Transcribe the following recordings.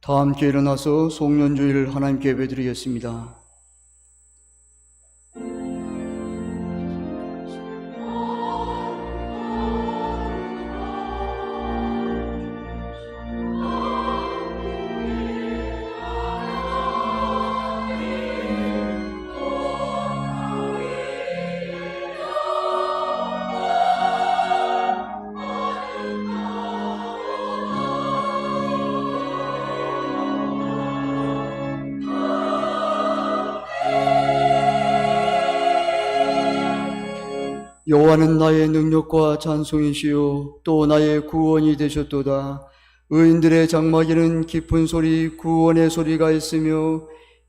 다 함께 일어나서 송년주일을 하나님께 예배드리겠습니다. 여호와는 나의 능력과 찬송이시요 또 나의 구원이 되셨도다. 의인들의 장막에는 깊은 소리 구원의 소리가 있으며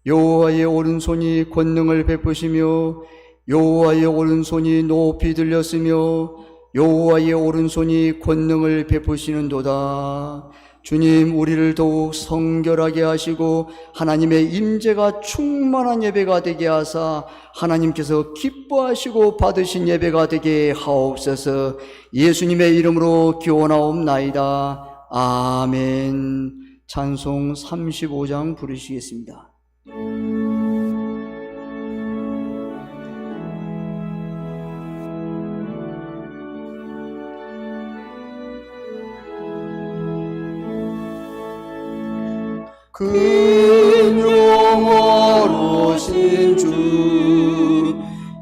여호와의 오른손이 권능을 베푸시며 여호와의 오른손이 높이 들렸으며 여호와의 오른손이 권능을 베푸시는도다. 주님, 우리를 더욱 성결하게 하시고 하나님의 임재가 충만한 예배가 되게 하사 하나님께서 기뻐하시고 받으신 예배가 되게 하옵소서. 예수님의 이름으로 기원하옵나이다. 아멘. 찬송 35장 부르시겠습니다. 근용으로 오신 주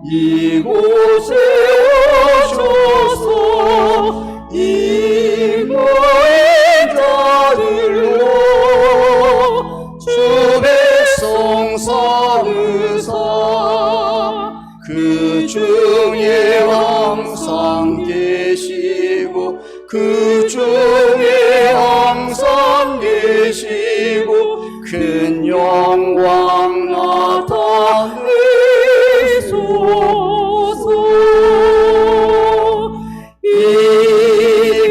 이곳에 오셔서 이모의 자들로 주 백성 삼으사 그 중에 항상 계시고 그 중에 항상 계시고 큰 영광 나타내소서. 이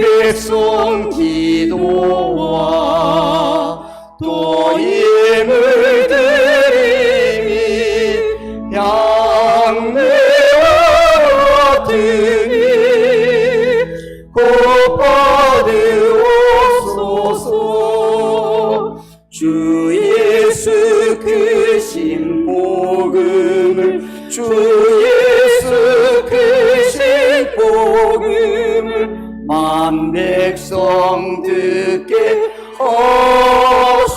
백성 기도와 또 예물 드림이 향내와 같으니 곧 받으옵소서. 주 예수 크신 복음을 주 예수 크신 복음을 만 백성 듣게 하소서.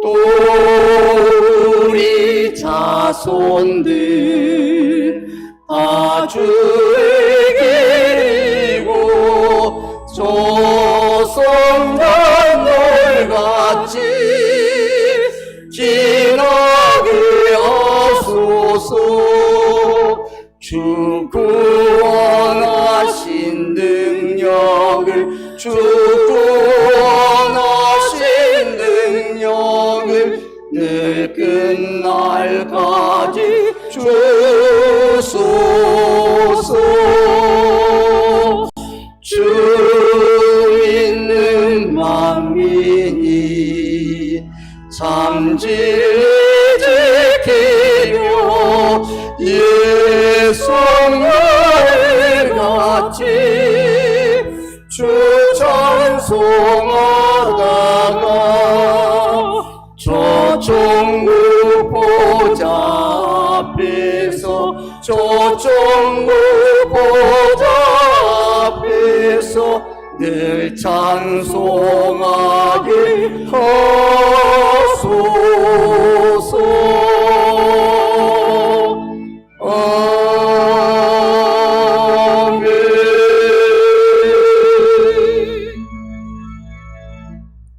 또 우리 자손들 다 주에게 이고 조성단 널같이 지나게 하소서. 주 구원하신 능력을 주 구원하신 능력을 늘 끝날까지 주소서. 주 믿는 만민이 참 진리 지키며 예수를 같이 주 찬송하다가 저종국 보좌 앞에서 저종국 보좌 앞에서 늘 찬송하게 하소서. 아멘.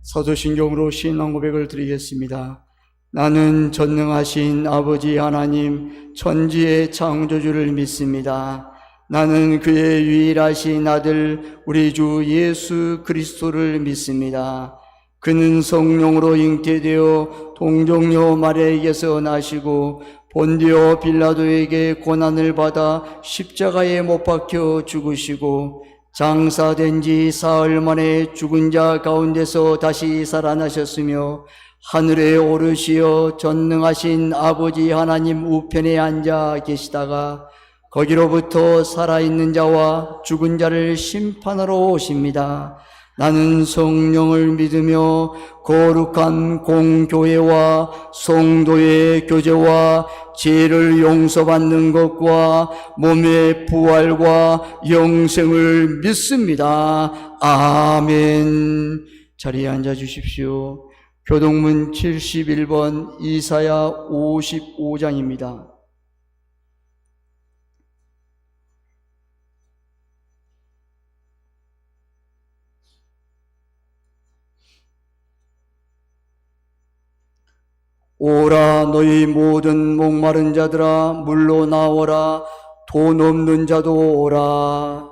사도신경으로 신앙 고백을 드리겠습니다. 나는 전능하신 아버지 하나님 천지의 창조주를 믿습니다. 나는 그의 유일하신 아들 우리 주 예수 그리스도를 믿습니다. 그는 성령으로 잉태되어 동정녀 마리아에게서 나시고 본디오 빌라도에게 고난을 받아 십자가에 못 박혀 죽으시고 장사된 지 사흘 만에 죽은 자 가운데서 다시 살아나셨으며 하늘에 오르시어 전능하신 아버지 하나님 우편에 앉아 계시다가 거기로부터 살아있는 자와 죽은 자를 심판하러 오십니다. 나는 성령을 믿으며 거룩한 공교회와 성도의 교제와 죄를 용서받는 것과 몸의 부활과 영생을 믿습니다. 아멘. 자리에 앉아 주십시오. 교동문 71번 이사야 55장입니다. 오라 너희 모든 목마른 자들아 물로 나오라 돈 없는 자도 오라.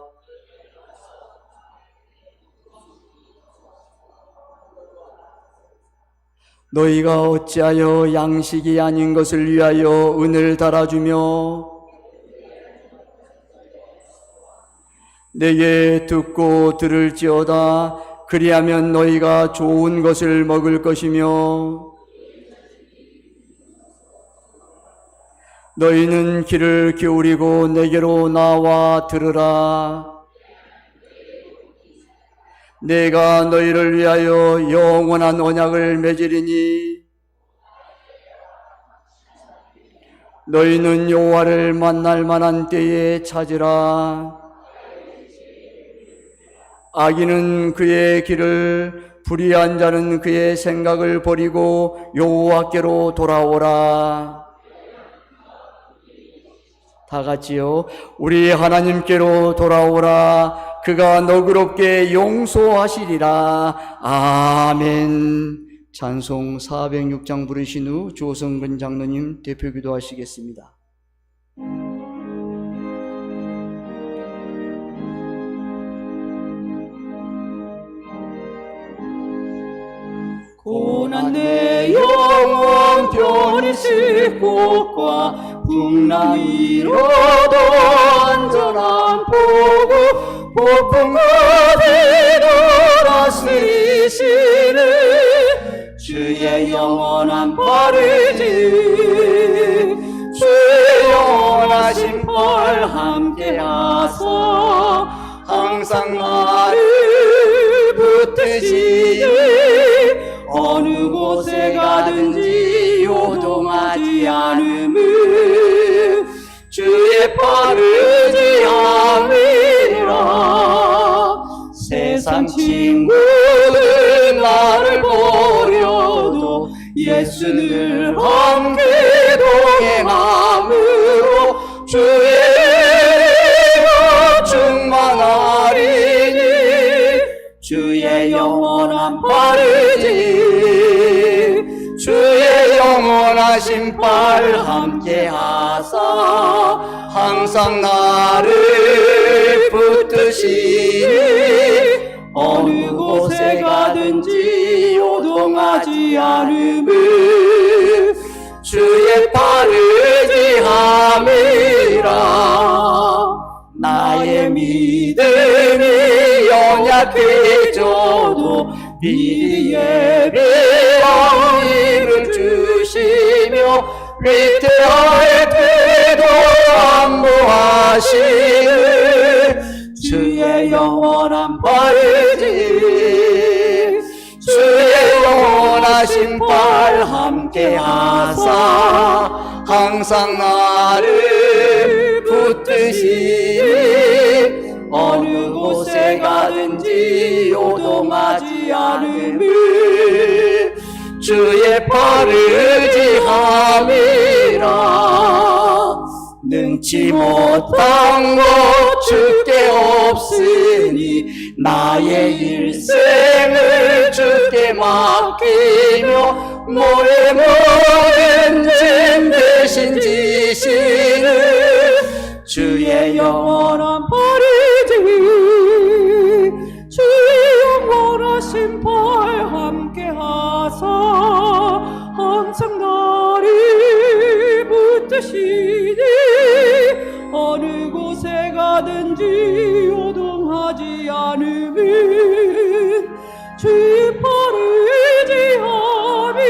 너희가 어찌하여 양식이 아닌 것을 위하여 은을 달아주며 내게 듣고 들을지어다. 그리하면 너희가 좋은 것을 먹을 것이며 너희는 귀를 기울이고 내게로 나와 들으라. 내가 너희를 위하여 영원한 언약을 맺으리니 너희는 여호와를 만날 만한 때에 찾으라. 악인은 그의 길을, 불의한 자는 그의 생각을 버리고 여호와께로 돌아오라. 다 같이요. 우리 하나님께로 돌아오라. 그가 너그럽게 용서하시리라. 아멘. 찬송 406장 부르신 후 조성근 장로님 대표기도 하시겠습니다. 고난 내 영혼 편히 꽃과 풍랑이로도 안전한 보고 폭풍 가대로 다스리시네. 주의 영원한 발이지 주의 영원하신 발 함께하사 항상 나를 붙드시네. 어느 곳에 가든지 요동하지 않음을 주의 팔을 지함이라. 세상 친구들 나를 버려도 예수를 함께 동행함으로 주의 은혜가 충만하리니. 주의 영원한 발이지 주의 영원하신 발 함께하사 항상 나를 붙드시니. 어느 곳에 가든지 요동하지 않음을 주의 팔을 지함이라. 나의 믿음이 연약해져도 미리 예비한 힘을 주시며 위태할 때도 안보하시는 주의 영원한 발이지 주의 영원하신 발 함께하사 항상 나를 붙드시니. 어느 곳에 가든지 요동하지 않음을 주의 팔을 지함이라. 능치 못한 것 주께 없으니 나의 일생을 주께 맡기며 너의 모든 짐 대신 지시는 주의 영원한 발이지 주의 영원하신 발 함께하사 항상 나를 붙드시니. 어느 곳에 가든지 요동하지 않으면 주의 팔을 지함이라.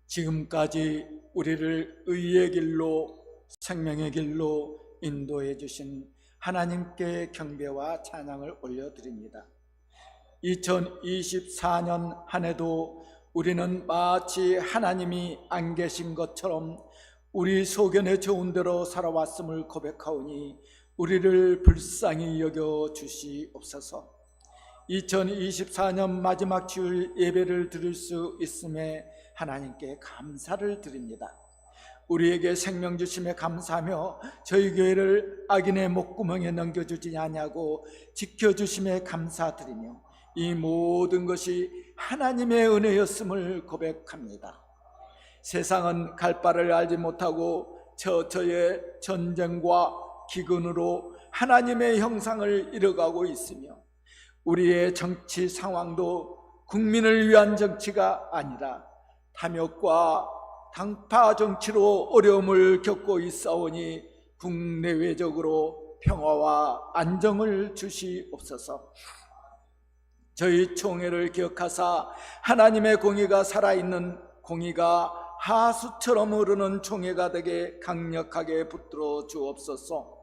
지금까지 우리를 의의 길로 생명의 길로 인도해 주신 하나님께 경배와 찬양을 올려드립니다. 2024년 한 해도 우리는 마치 하나님이 안 계신 것처럼 우리 소견에 좋은 대로 살아왔음을 고백하오니 우리를 불쌍히 여겨 주시옵소서. 2024년 마지막 주일 예배를 드릴 수 있음에 하나님께 감사를 드립니다. 우리에게 생명 주심에 감사하며 저희 교회를 악인의 목구멍에 넘겨주지 아니하고 지켜주심에 감사드리며 이 모든 것이 하나님의 은혜였음을 고백합니다. 세상은 갈 바를 알지 못하고 처처의 전쟁과 기근으로 하나님의 형상을 잃어가고 있으며 우리의 정치 상황도 국민을 위한 정치가 아니라 탐욕과 당파 정치로 어려움을 겪고 있사오니 국내외적으로 평화와 안정을 주시옵소서. 저희 총회를 기억하사 하나님의 공의가 살아있는 공의가 하수처럼 흐르는 총회가 되게 강력하게 붙들어 주옵소서.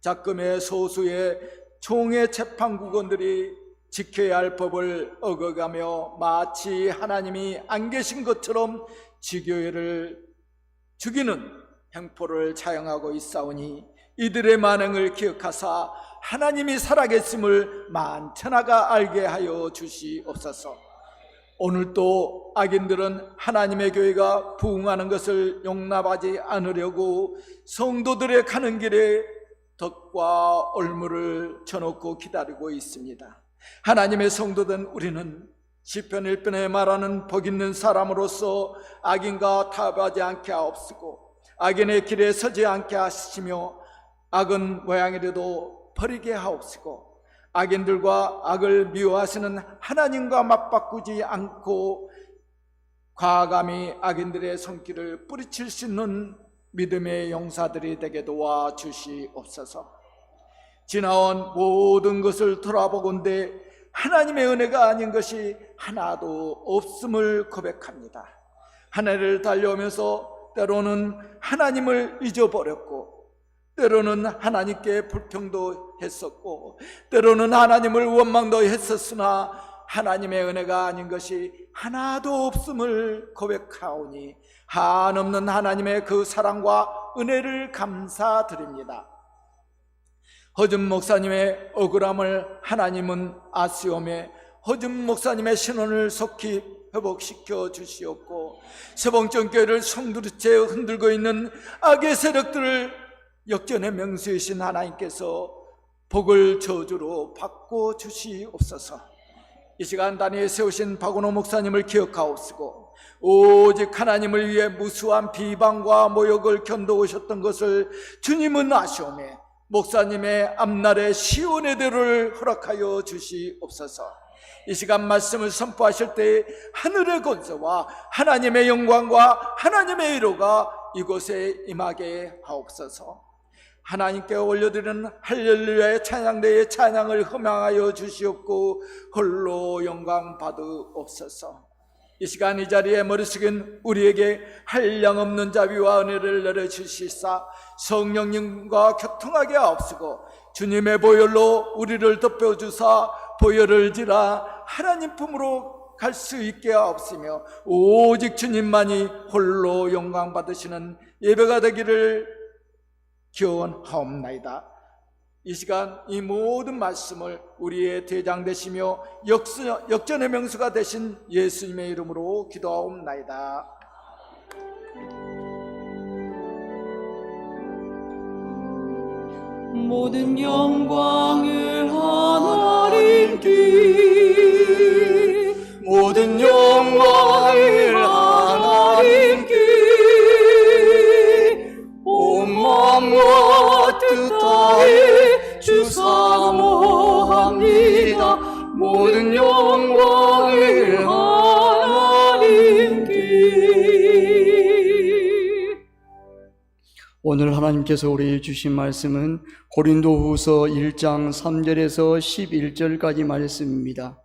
작금의 소수의 총회 재판국원들이 지켜야 할 법을 어겨가며 마치 하나님이 안 계신 것처럼 지교회를 죽이는 행포를 차용하고 있사오니 이들의 만행을 기억하사 하나님이 살아계심을 만천하가 알게 하여 주시옵소서. 오늘도 악인들은 하나님의 교회가 부흥하는 것을 용납하지 않으려고 성도들의 가는 길에 덫과 얼물을 쳐놓고 기다리고 있습니다. 하나님의 성도된 우리는 시편 1편에 말하는 복 있는 사람으로서 악인과 타협하지 않게 하옵시고 악인의 길에 서지 않게 하시며 악은 모양이라도 버리게 하옵시고 악인들과 악을 미워하시는 하나님과 맞바꾸지 않고 과감히 악인들의 손길을 뿌리칠 수 있는 믿음의 용사들이 되게 도와주시옵소서. 지나온 모든 것을 돌아보건대 하나님의 은혜가 아닌 것이 하나도 없음을 고백합니다. 한 해를 달려오면서 때로는 하나님을 잊어버렸고 때로는 하나님께 불평도 했었고 때로는 하나님을 원망도 했었으나 하나님의 은혜가 아닌 것이 하나도 없음을 고백하오니 한없는 하나님의 그 사랑과 은혜를 감사드립니다. 허준 목사님의 억울함을 하나님은 아시오매 허준 목사님의 신원을 속히 회복시켜 주시옵고 세봉정교회를 성두리째 흔들고 있는 악의 세력들을 역전의 명수이신 하나님께서 복을 저주로 바꿔 주시옵소서. 이 시간 단위에 세우신 박원호 목사님을 기억하옵시고 오직 하나님을 위해 무수한 비방과 모욕을 견뎌오셨던 것을 주님은 아시오매 목사님의 앞날의 시온의 대로를 허락하여 주시옵소서. 이 시간 말씀을 선포하실 때 하늘의 권세와 하나님의 영광과 하나님의 위로가 이곳에 임하게 하옵소서. 하나님께 올려드리는 할렐루야의 찬양대의 찬양을 흠양하여 주시옵고 홀로 영광 받으옵소서. 이 시간 이 자리에 머리 숙인 우리에게 한량없는 자비와 은혜를 내려주시사 성령님과 교통하게 하옵시고 주님의 보혈로 우리를 덮여주사 보혈을 지라 하나님 품으로 갈 수 있게 하옵시며 오직 주님만이 홀로 영광 받으시는 예배가 되기를 기원하옵나이다. 이 시간 이 모든 말씀을 우리의 대장 되시며 역전의 명수가 되신 예수님의 이름으로 기도하옵나이다. 모든 영광을 하나님께 모든 영광을 하나님께 온 마음과 뜻 다해 주사모합니다. 모든 영광을 하나님께. 오늘 하나님께서 우리에게 주신 말씀은 고린도후서 1장 3절에서 11절까지 말씀입니다.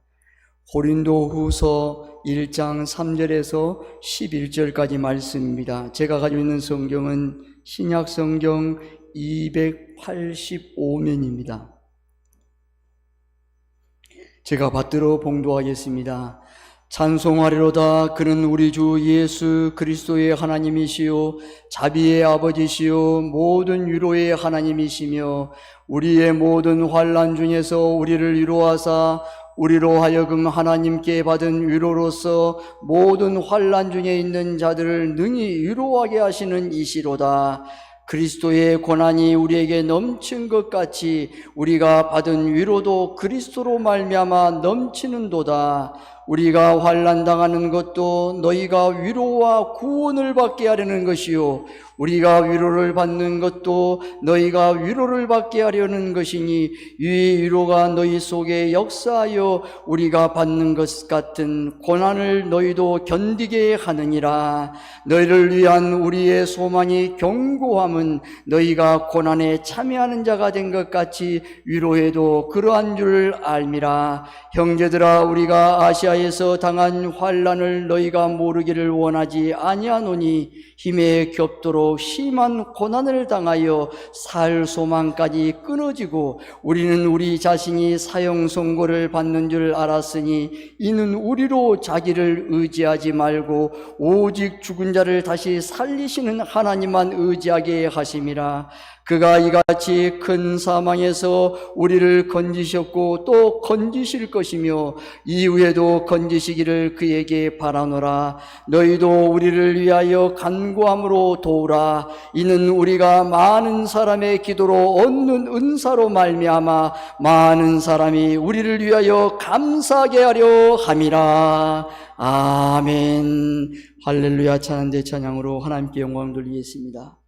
고린도후서 1장 3절에서 11절까지 말씀입니다. 제가 가지고 있는 성경은 신약성경 285면입니다. 제가 받들어 봉독하겠습니다. 찬송하리로다. 그는 우리 주 예수 그리스도의 하나님이시요 자비의 아버지시요 모든 위로의 하나님이시며 우리의 모든 환난 중에서 우리를 위로하사 우리로 하여금 하나님께 받은 위로로서 모든 환난 중에 있는 자들을 능히 위로하게 하시는 이시로다. 그리스도의 고난이 우리에게 넘친 것 같이 우리가 받은 위로도 그리스도로 말미암아 넘치는도다. 우리가 환난 당하는 것도 너희가 위로와 구원을 받게 하려는 것이요 우리가 위로를 받는 것도 너희가 위로를 받게 하려는 것이니 이 위로가 너희 속에 역사하여 우리가 받는 것 같은 고난을 너희도 견디게 하느니라. 너희를 위한 우리의 소망이 견고함은 너희가 고난에 참여하는 자가 된 것 같이 위로해도 그러한 줄 알미라. 형제들아, 우리가 아시아에서 당한 환난을 너희가 모르기를 원하지 아니하노니 힘에 겹도록 심한 고난을 당하여 살 소망까지 끊어지고 우리는 우리 자신이 사형 선고를 받는 줄 알았으니 이는 우리로 자기를 의지하지 말고 오직 죽은 자를 다시 살리시는 하나님만 의지하게 하심이라. 그가 이같이 큰 사망에서 우리를 건지셨고 또 건지실 것이며 이후에도 건지시기를 그에게 바라노라. 너희도 우리를 위하여 간구함으로 도우라. 이는 우리가 많은 사람의 기도로 얻는 은사로 말미암아 많은 사람이 우리를 위하여 감사하게 하려 함이라. 아멘. 할렐루야. 찬양대 찬양으로 하나님께 영광 돌리겠습니다.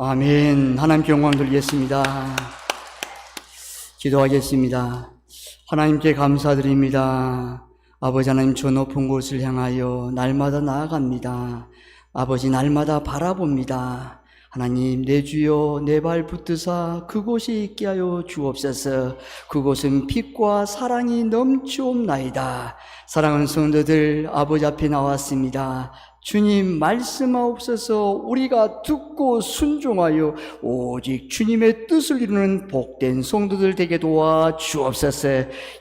아멘. 하나님께 영광 돌리겠습니다. 기도하겠습니다. 하나님께 감사드립니다. 아버지 하나님, 저 높은 곳을 향하여 날마다 나아갑니다. 아버지, 날마다 바라봅니다. 하나님, 내 주여 내 발 붙드사 그곳에 있게 하여 주옵소서. 그곳은 빛과 사랑이 넘치옵나이다. 사랑하는 성도들, 아버지 앞에 나왔습니다. 주님 말씀하옵소서. 우리가 듣고 순종하여 오직 주님의 뜻을 이루는 복된 성도들 되게 도와 주옵소서.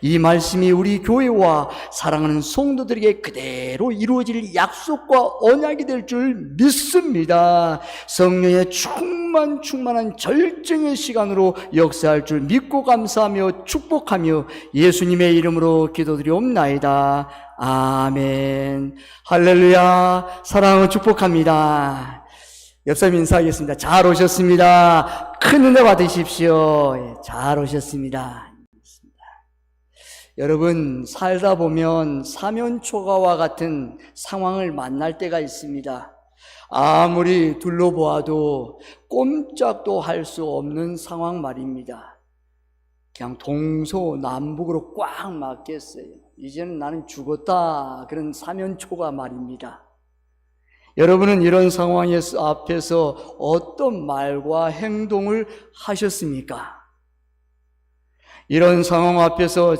이 말씀이 우리 교회와 사랑하는 성도들에게 그대로 이루어질 약속과 언약이 될 줄 믿습니다. 성령의 충만한 절정의 시간으로 역사할 줄 믿고 감사하며 축복하며 예수님의 이름으로 기도드리옵나이다. 아멘. 할렐루야. 사랑을 축복합니다. 옆사람 인사하겠습니다. 잘 오셨습니다. 큰 은혜 받으십시오. 잘 오셨습니다. 여러분, 살다 보면 사면초가와 같은 상황을 만날 때가 있습니다. 아무리 둘러보아도 꼼짝도 할 수 없는 상황 말입니다. 그냥 동서남북으로 꽉 막혔어요. 이제는 나는 죽었다, 그런 사면초가 말입니다. 여러분은 이런 상황 앞에서 어떤 말과 행동을 하셨습니까? 이런 상황 앞에서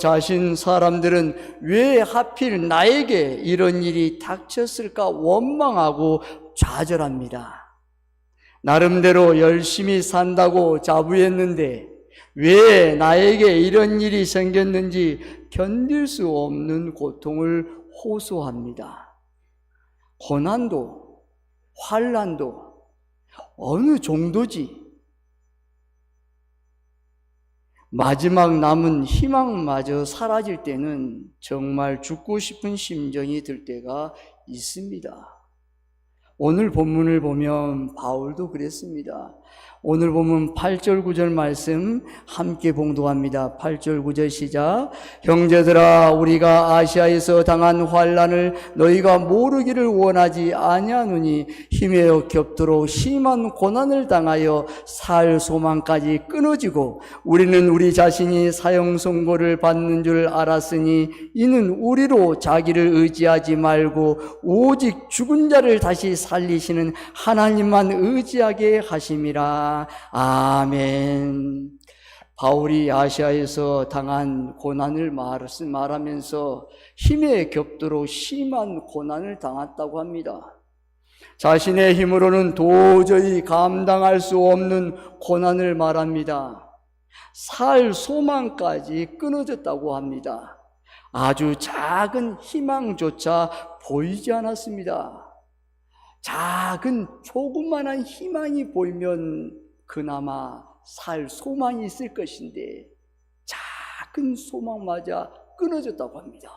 사람들은 왜 하필 나에게 이런 일이 닥쳤을까 원망하고 좌절합니다. 나름대로 열심히 산다고 자부했는데 왜 나에게 이런 일이 생겼는지 견딜 수 없는 고통을 호소합니다. 고난도, 환난도 어느 정도지? 마지막 남은 희망마저 사라질 때는 정말 죽고 싶은 심정이 들 때가 있습니다. 오늘 본문을 보면 바울도 그랬습니다. 오늘 보면 8절 9절 말씀 함께 봉독합니다. 8절 9절 시작. 형제들아, 우리가 아시아에서 당한 환난을 너희가 모르기를 원하지 아니하노니 힘에 겹도록 심한 고난을 당하여 살 소망까지 끊어지고 우리는 우리 자신이 사형 선고를 받는 줄 알았으니 이는 우리로 자기를 의지하지 말고 오직 죽은 자를 다시 살리시는 하나님만 의지하게 하심이라. 아멘. 바울이 아시아에서 당한 고난을 말하면서 힘에 겹도록 심한 고난을 당했다고 합니다. 자신의 힘으로는 도저히 감당할 수 없는 고난을 말합니다. 살 소망까지 끊어졌다고 합니다. 아주 작은 희망조차 보이지 않았습니다. 작은 조그만한 희망이 보이면 그나마 살 소망이 있을 것인데 작은 소망마저 끊어졌다고 합니다.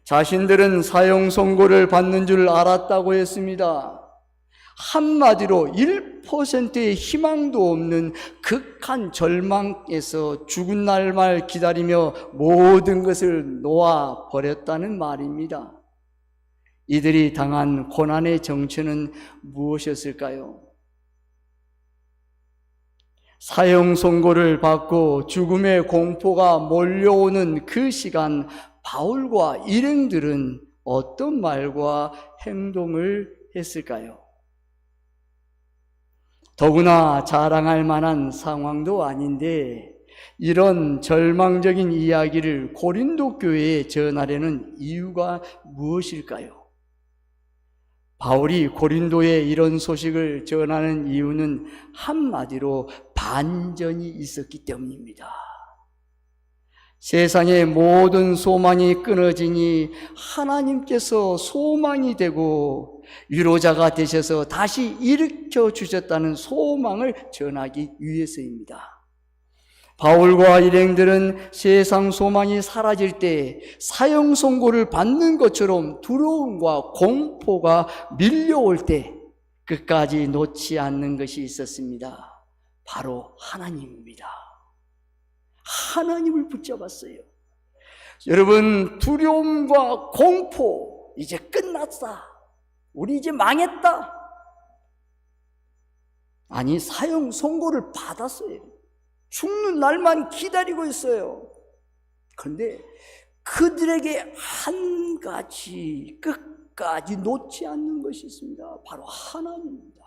자신들은 사형 선고를 받는 줄 알았다고 했습니다. 한마디로 1%의 희망도 없는 극한 절망에서 죽은 날만 기다리며 모든 것을 놓아 버렸다는 말입니다. 이들이 당한 고난의 정체는 무엇이었을까요? 사형 선고를 받고 죽음의 공포가 몰려오는 그 시간, 바울과 일행들은 어떤 말과 행동을 했을까요? 더구나 자랑할 만한 상황도 아닌데 이런 절망적인 이야기를 고린도 교회에 전하려는 이유가 무엇일까요? 바울이 고린도에 이런 소식을 전하는 이유는 한마디로 반전이 있었기 때문입니다. 세상의 모든 소망이 끊어지니 하나님께서 소망이 되고 위로자가 되셔서 다시 일으켜 주셨다는 소망을 전하기 위해서입니다. 바울과 일행들은 세상 소망이 사라질 때 사형 선고를 받는 것처럼 두려움과 공포가 밀려올 때 끝까지 놓지 않는 것이 있었습니다. 바로 하나님입니다. 하나님을 붙잡았어요. 여러분, 두려움과 공포 이제 끝났다. 우리 이제 망했다. 아니, 사형 선고를 받았어요. 죽는 날만 기다리고 있어요. 그런데 그들에게 한 가지 끝까지 놓지 않는 것이 있습니다. 바로 하나님입니다.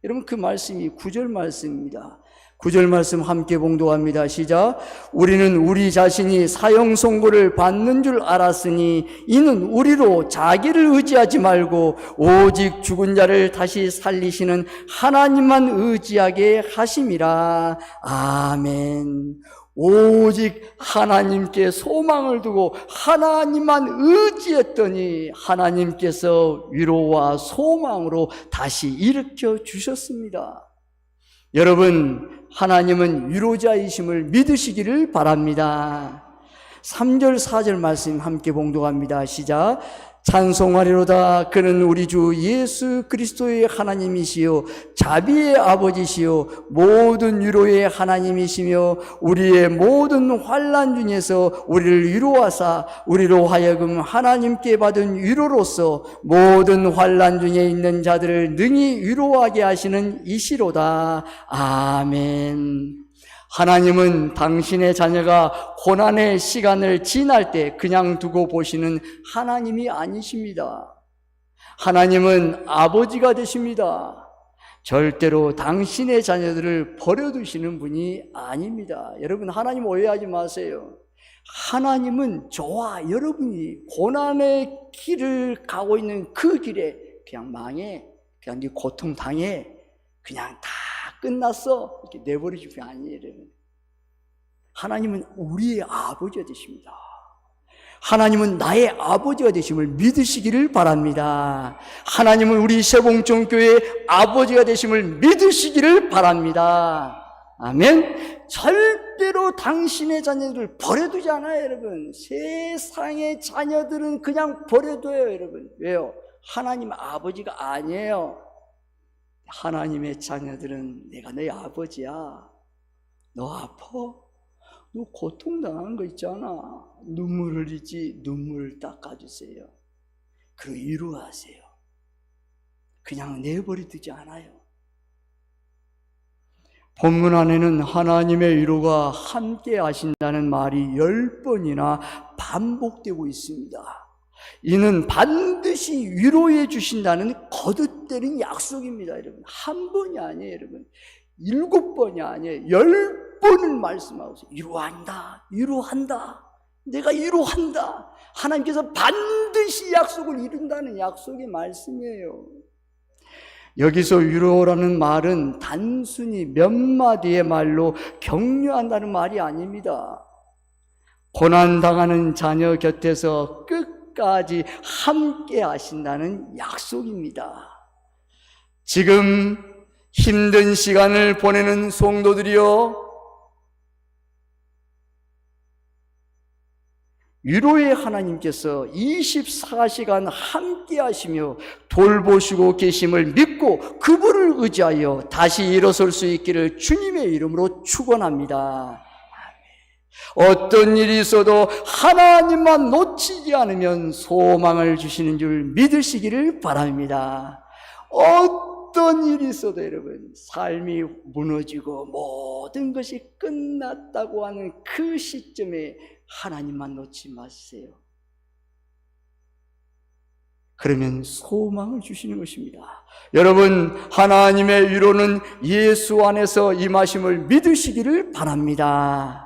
여러분, 그 말씀이 9절 말씀입니다. 9절 말씀 함께 봉독합니다. 시작. 우리는 우리 자신이 사형 선고를 받는 줄 알았으니 이는 우리로 자기를 의지하지 말고 오직 죽은 자를 다시 살리시는 하나님만 의지하게 하심이라. 아멘. 오직 하나님께 소망을 두고 하나님만 의지했더니 하나님께서 위로와 소망으로 다시 일으켜 주셨습니다. 여러분, 하나님은 위로자이심을 믿으시기를 바랍니다. 3절 4절 말씀 함께 봉독합니다. 시작. 찬송하리로다. 그는 우리 주 예수 그리스도의 하나님이시요 자비의 아버지시요 모든 위로의 하나님이시며 우리의 모든 환난 중에서 우리를 위로하사 우리로 하여금 하나님께 받은 위로로서 모든 환난 중에 있는 자들을 능히 위로하게 하시는 이시로다. 아멘. 하나님은 당신의 자녀가 고난의 시간을 지날 때 그냥 두고 보시는 하나님이 아니십니다. 하나님은 아버지가 되십니다. 절대로 당신의 자녀들을 버려두시는 분이 아닙니다. 여러분, 하나님 오해하지 마세요. 하나님은 저와 여러분이 고난의 길을 가고 있는 그 길에 그냥 망해, 그냥 네 고통 당해, 그냥 다 끝났어 이렇게 내버리실 게 아니에요. 하나님은 우리의 아버지가 되십니다. 하나님은 나의 아버지가 되심을 믿으시기를 바랍니다. 하나님은 우리 세봉정교회의 아버지가 되심을 믿으시기를 바랍니다. 아멘. 절대로 당신의 자녀들을 버려두지 않아요, 여러분. 세상의 자녀들은 그냥 버려둬요, 여러분. 왜요? 하나님 아버지가 아니에요. 하나님의 자녀들은 내가 너희 아버지야. 너 아파? 너 고통당한 거 있잖아. 눈물 흘리지 눈물을 닦아주세요. 그리고 위로하세요. 그냥 내버려두지 않아요. 본문 안에는 하나님의 위로가 함께 하신다는 말이 10번이나 반복되고 있습니다. 이는 반드시 위로해 주신다는 거듭되는 약속입니다. 여러분, 한 번이 아니에요. 여러분, 7번이 아니에요. 10번을 말씀하고 있어요. 위로한다, 위로한다, 내가 위로한다. 하나님께서 반드시 약속을 이룬다는 약속의 말씀이에요. 여기서 위로라는 말은 단순히 몇 마디의 말로 격려한다는 말이 아닙니다. 고난당하는 자녀 곁에서 끝까지 함께 하신다는 약속입니다. 지금 힘든 시간을 보내는 성도들이여, 위로의 하나님께서 24시간 함께 하시며 돌보시고 계심을 믿고 그분을 의지하여 다시 일어설 수 있기를 주님의 이름으로 축원합니다. 어떤 일이 있어도 하나님만 놓치지 않으면 소망을 주시는 줄 믿으시기를 바랍니다. 어떤 일이 있어도 여러분, 삶이 무너지고 모든 것이 끝났다고 하는 그 시점에 하나님만 놓지 마세요. 그러면 소망을 주시는 것입니다. 여러분, 하나님의 위로는 예수 안에서 임하심을 믿으시기를 바랍니다.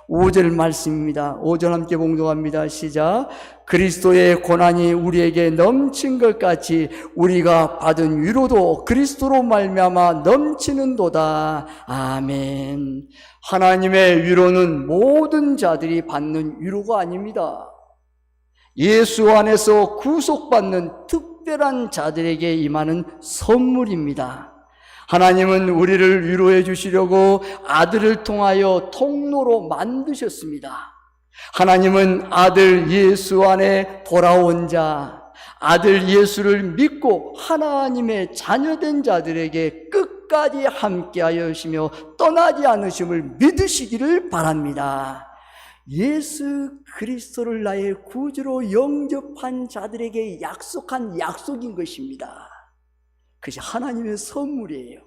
5절 말씀입니다. 5절 함께 봉독합니다. 시작. 그리스도의 고난이 우리에게 넘친 것 같이 우리가 받은 위로도 그리스도로 말미암아 넘치는도다. 아멘. 하나님의 위로는 모든 자들이 받는 위로가 아닙니다. 예수 안에서 구속받는 특별한 자들에게 임하는 선물입니다. 하나님은 우리를 위로해 주시려고 아들을 통하여 통로로 만드셨습니다. 하나님은 아들 예수 안에 돌아온 자, 아들 예수를 믿고 하나님의 자녀된 자들에게 끝까지 함께하여 주시며 떠나지 않으심을 믿으시기를 바랍니다. 예수 그리스도를 나의 구주로 영접한 자들에게 약속한 약속인 것입니다. 그것이 하나님의 선물이에요.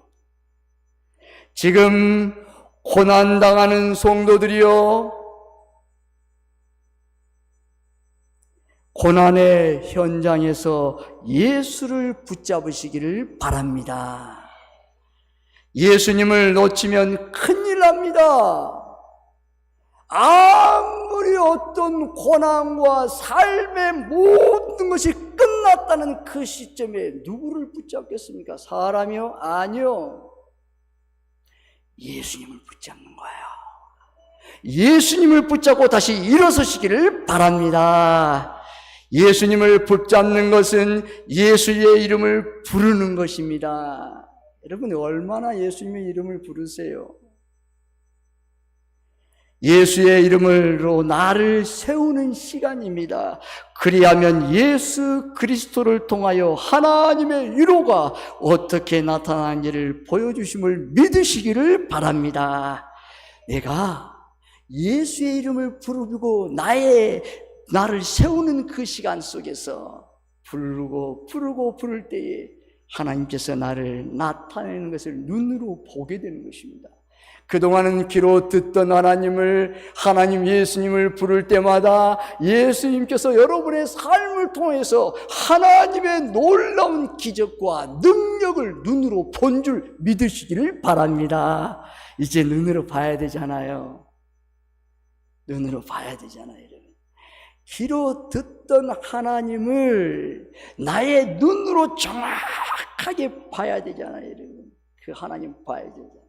지금 고난당하는 성도들이여, 고난의 현장에서 예수를 붙잡으시기를 바랍니다. 예수님을 놓치면 큰일 납니다. 아무리 어떤 고난과 삶의 모든 것이 끝났다는 그 시점에 누구를 붙잡겠습니까? 사람이요? 아니요. 예수님을 붙잡는 거예요. 예수님을 붙잡고 다시 일어서시기를 바랍니다. 예수님을 붙잡는 것은 예수의 이름을 부르는 것입니다. 여러분, 얼마나 예수님의 이름을 부르세요? 예수의 이름으로 나를 세우는 시간입니다. 그리하면 예수 그리스도를 통하여 하나님의 위로가 어떻게 나타나는지를 보여주심을 믿으시기를 바랍니다. 내가 예수의 이름을 부르고 나를 세우는 그 시간 속에서 부를 때에 하나님께서 나를 나타내는 것을 눈으로 보게 되는 것입니다. 그동안은 귀로 듣던 하나님 예수님을 부를 때마다 예수님께서 여러분의 삶을 통해서 하나님의 놀라운 기적과 능력을 눈으로 본 줄 믿으시기를 바랍니다. 이제 눈으로 봐야 되잖아요. 눈으로 봐야 되잖아요, 여러분. 귀로 듣던 하나님을 나의 눈으로 정확하게 봐야 되잖아요, 여러분. 그 하나님 봐야 되잖아요.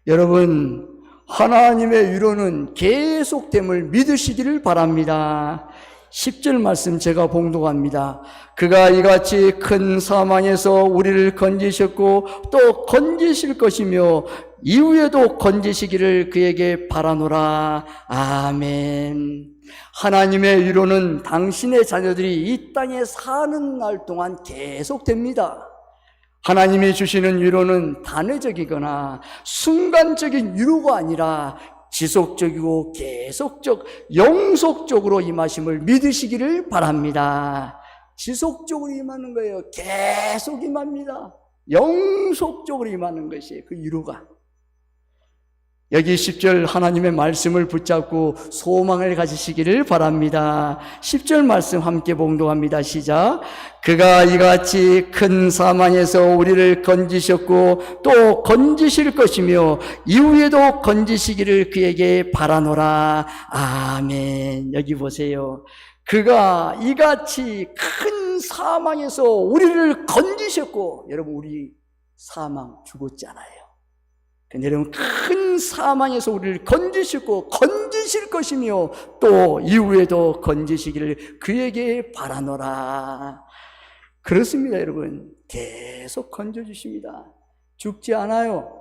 여러분, 하나님의 위로는 계속됨을 믿으시기를 바랍니다. 10절 말씀 제가 봉독합니다. 그가 이같이 큰 사망에서 우리를 건지셨고 또 건지실 것이며 이후에도 건지시기를 그에게 바라노라. 아멘. 하나님의 위로는 당신의 자녀들이 이 땅에 사는 날 동안 계속됩니다. 하나님이 주시는 위로는 단회적이거나 순간적인 위로가 아니라 지속적이고 계속적, 영속적으로 임하심을 믿으시기를 바랍니다. 지속적으로 임하는 거예요. 계속 임합니다. 영속적으로 임하는 것이에요. 그 위로가. 여기 10절 하나님의 말씀을 붙잡고 소망을 가지시기를 바랍니다. 10절 말씀 함께 봉독합니다. 시작. 그가 이같이 큰 사망에서 우리를 건지셨고 또 건지실 것이며 이후에도 건지시기를 그에게 바라노라. 아멘. 여기 보세요. 그가 이같이 큰 사망에서 우리를 건지셨고, 여러분 우리 사망 죽었잖아요. 근데 여러분, 큰 사망에서 우리를 건지시고 건지실 것이며 또 이후에도 건지시기를 그에게 바라노라. 그렇습니다, 여러분. 계속 건져주십니다. 죽지 않아요.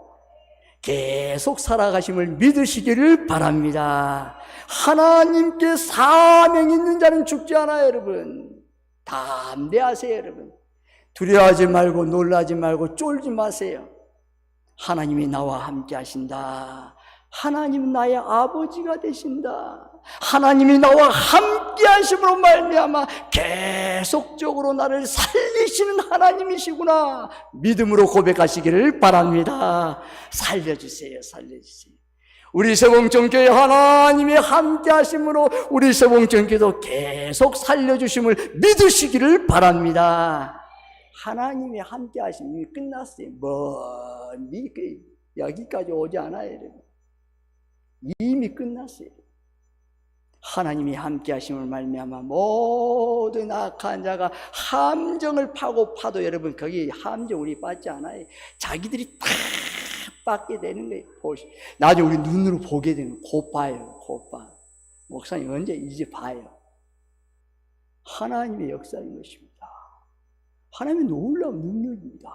계속 살아가심을 믿으시기를 바랍니다. 하나님께 사명이 있는 자는 죽지 않아요, 여러분. 담대하세요, 여러분. 두려워하지 말고 놀라지 말고 쫄지 마세요. 하나님이 나와 함께 하신다. 하나님 나의 아버지가 되신다. 하나님이 나와 함께 하심으로 말미암아 계속적으로 나를 살리시는 하나님이시구나 믿음으로 고백하시기를 바랍니다. 살려주세요. 살려주세요. 우리 세봉정교회 하나님이 함께 하심으로 우리 세봉정교회도 계속 살려주심을 믿으시기를 바랍니다. 하나님이 함께 하심이 끝났어요. 멀리 여기까지 오지 않아요. 이미 끝났어요. 하나님이 함께 하심을 말미암아 모든 악한 자가 함정을 파도 여러분 거기 함정 우리 받지 않아요. 자기들이 다 받게 되는 거예요. 나중에 우리 눈으로 보게 되는 곧 봐요. 곧 봐. 목사님 언제 이제 봐요. 하나님의 역사인 것입니다. 하나님의 놀라운 능력입니다.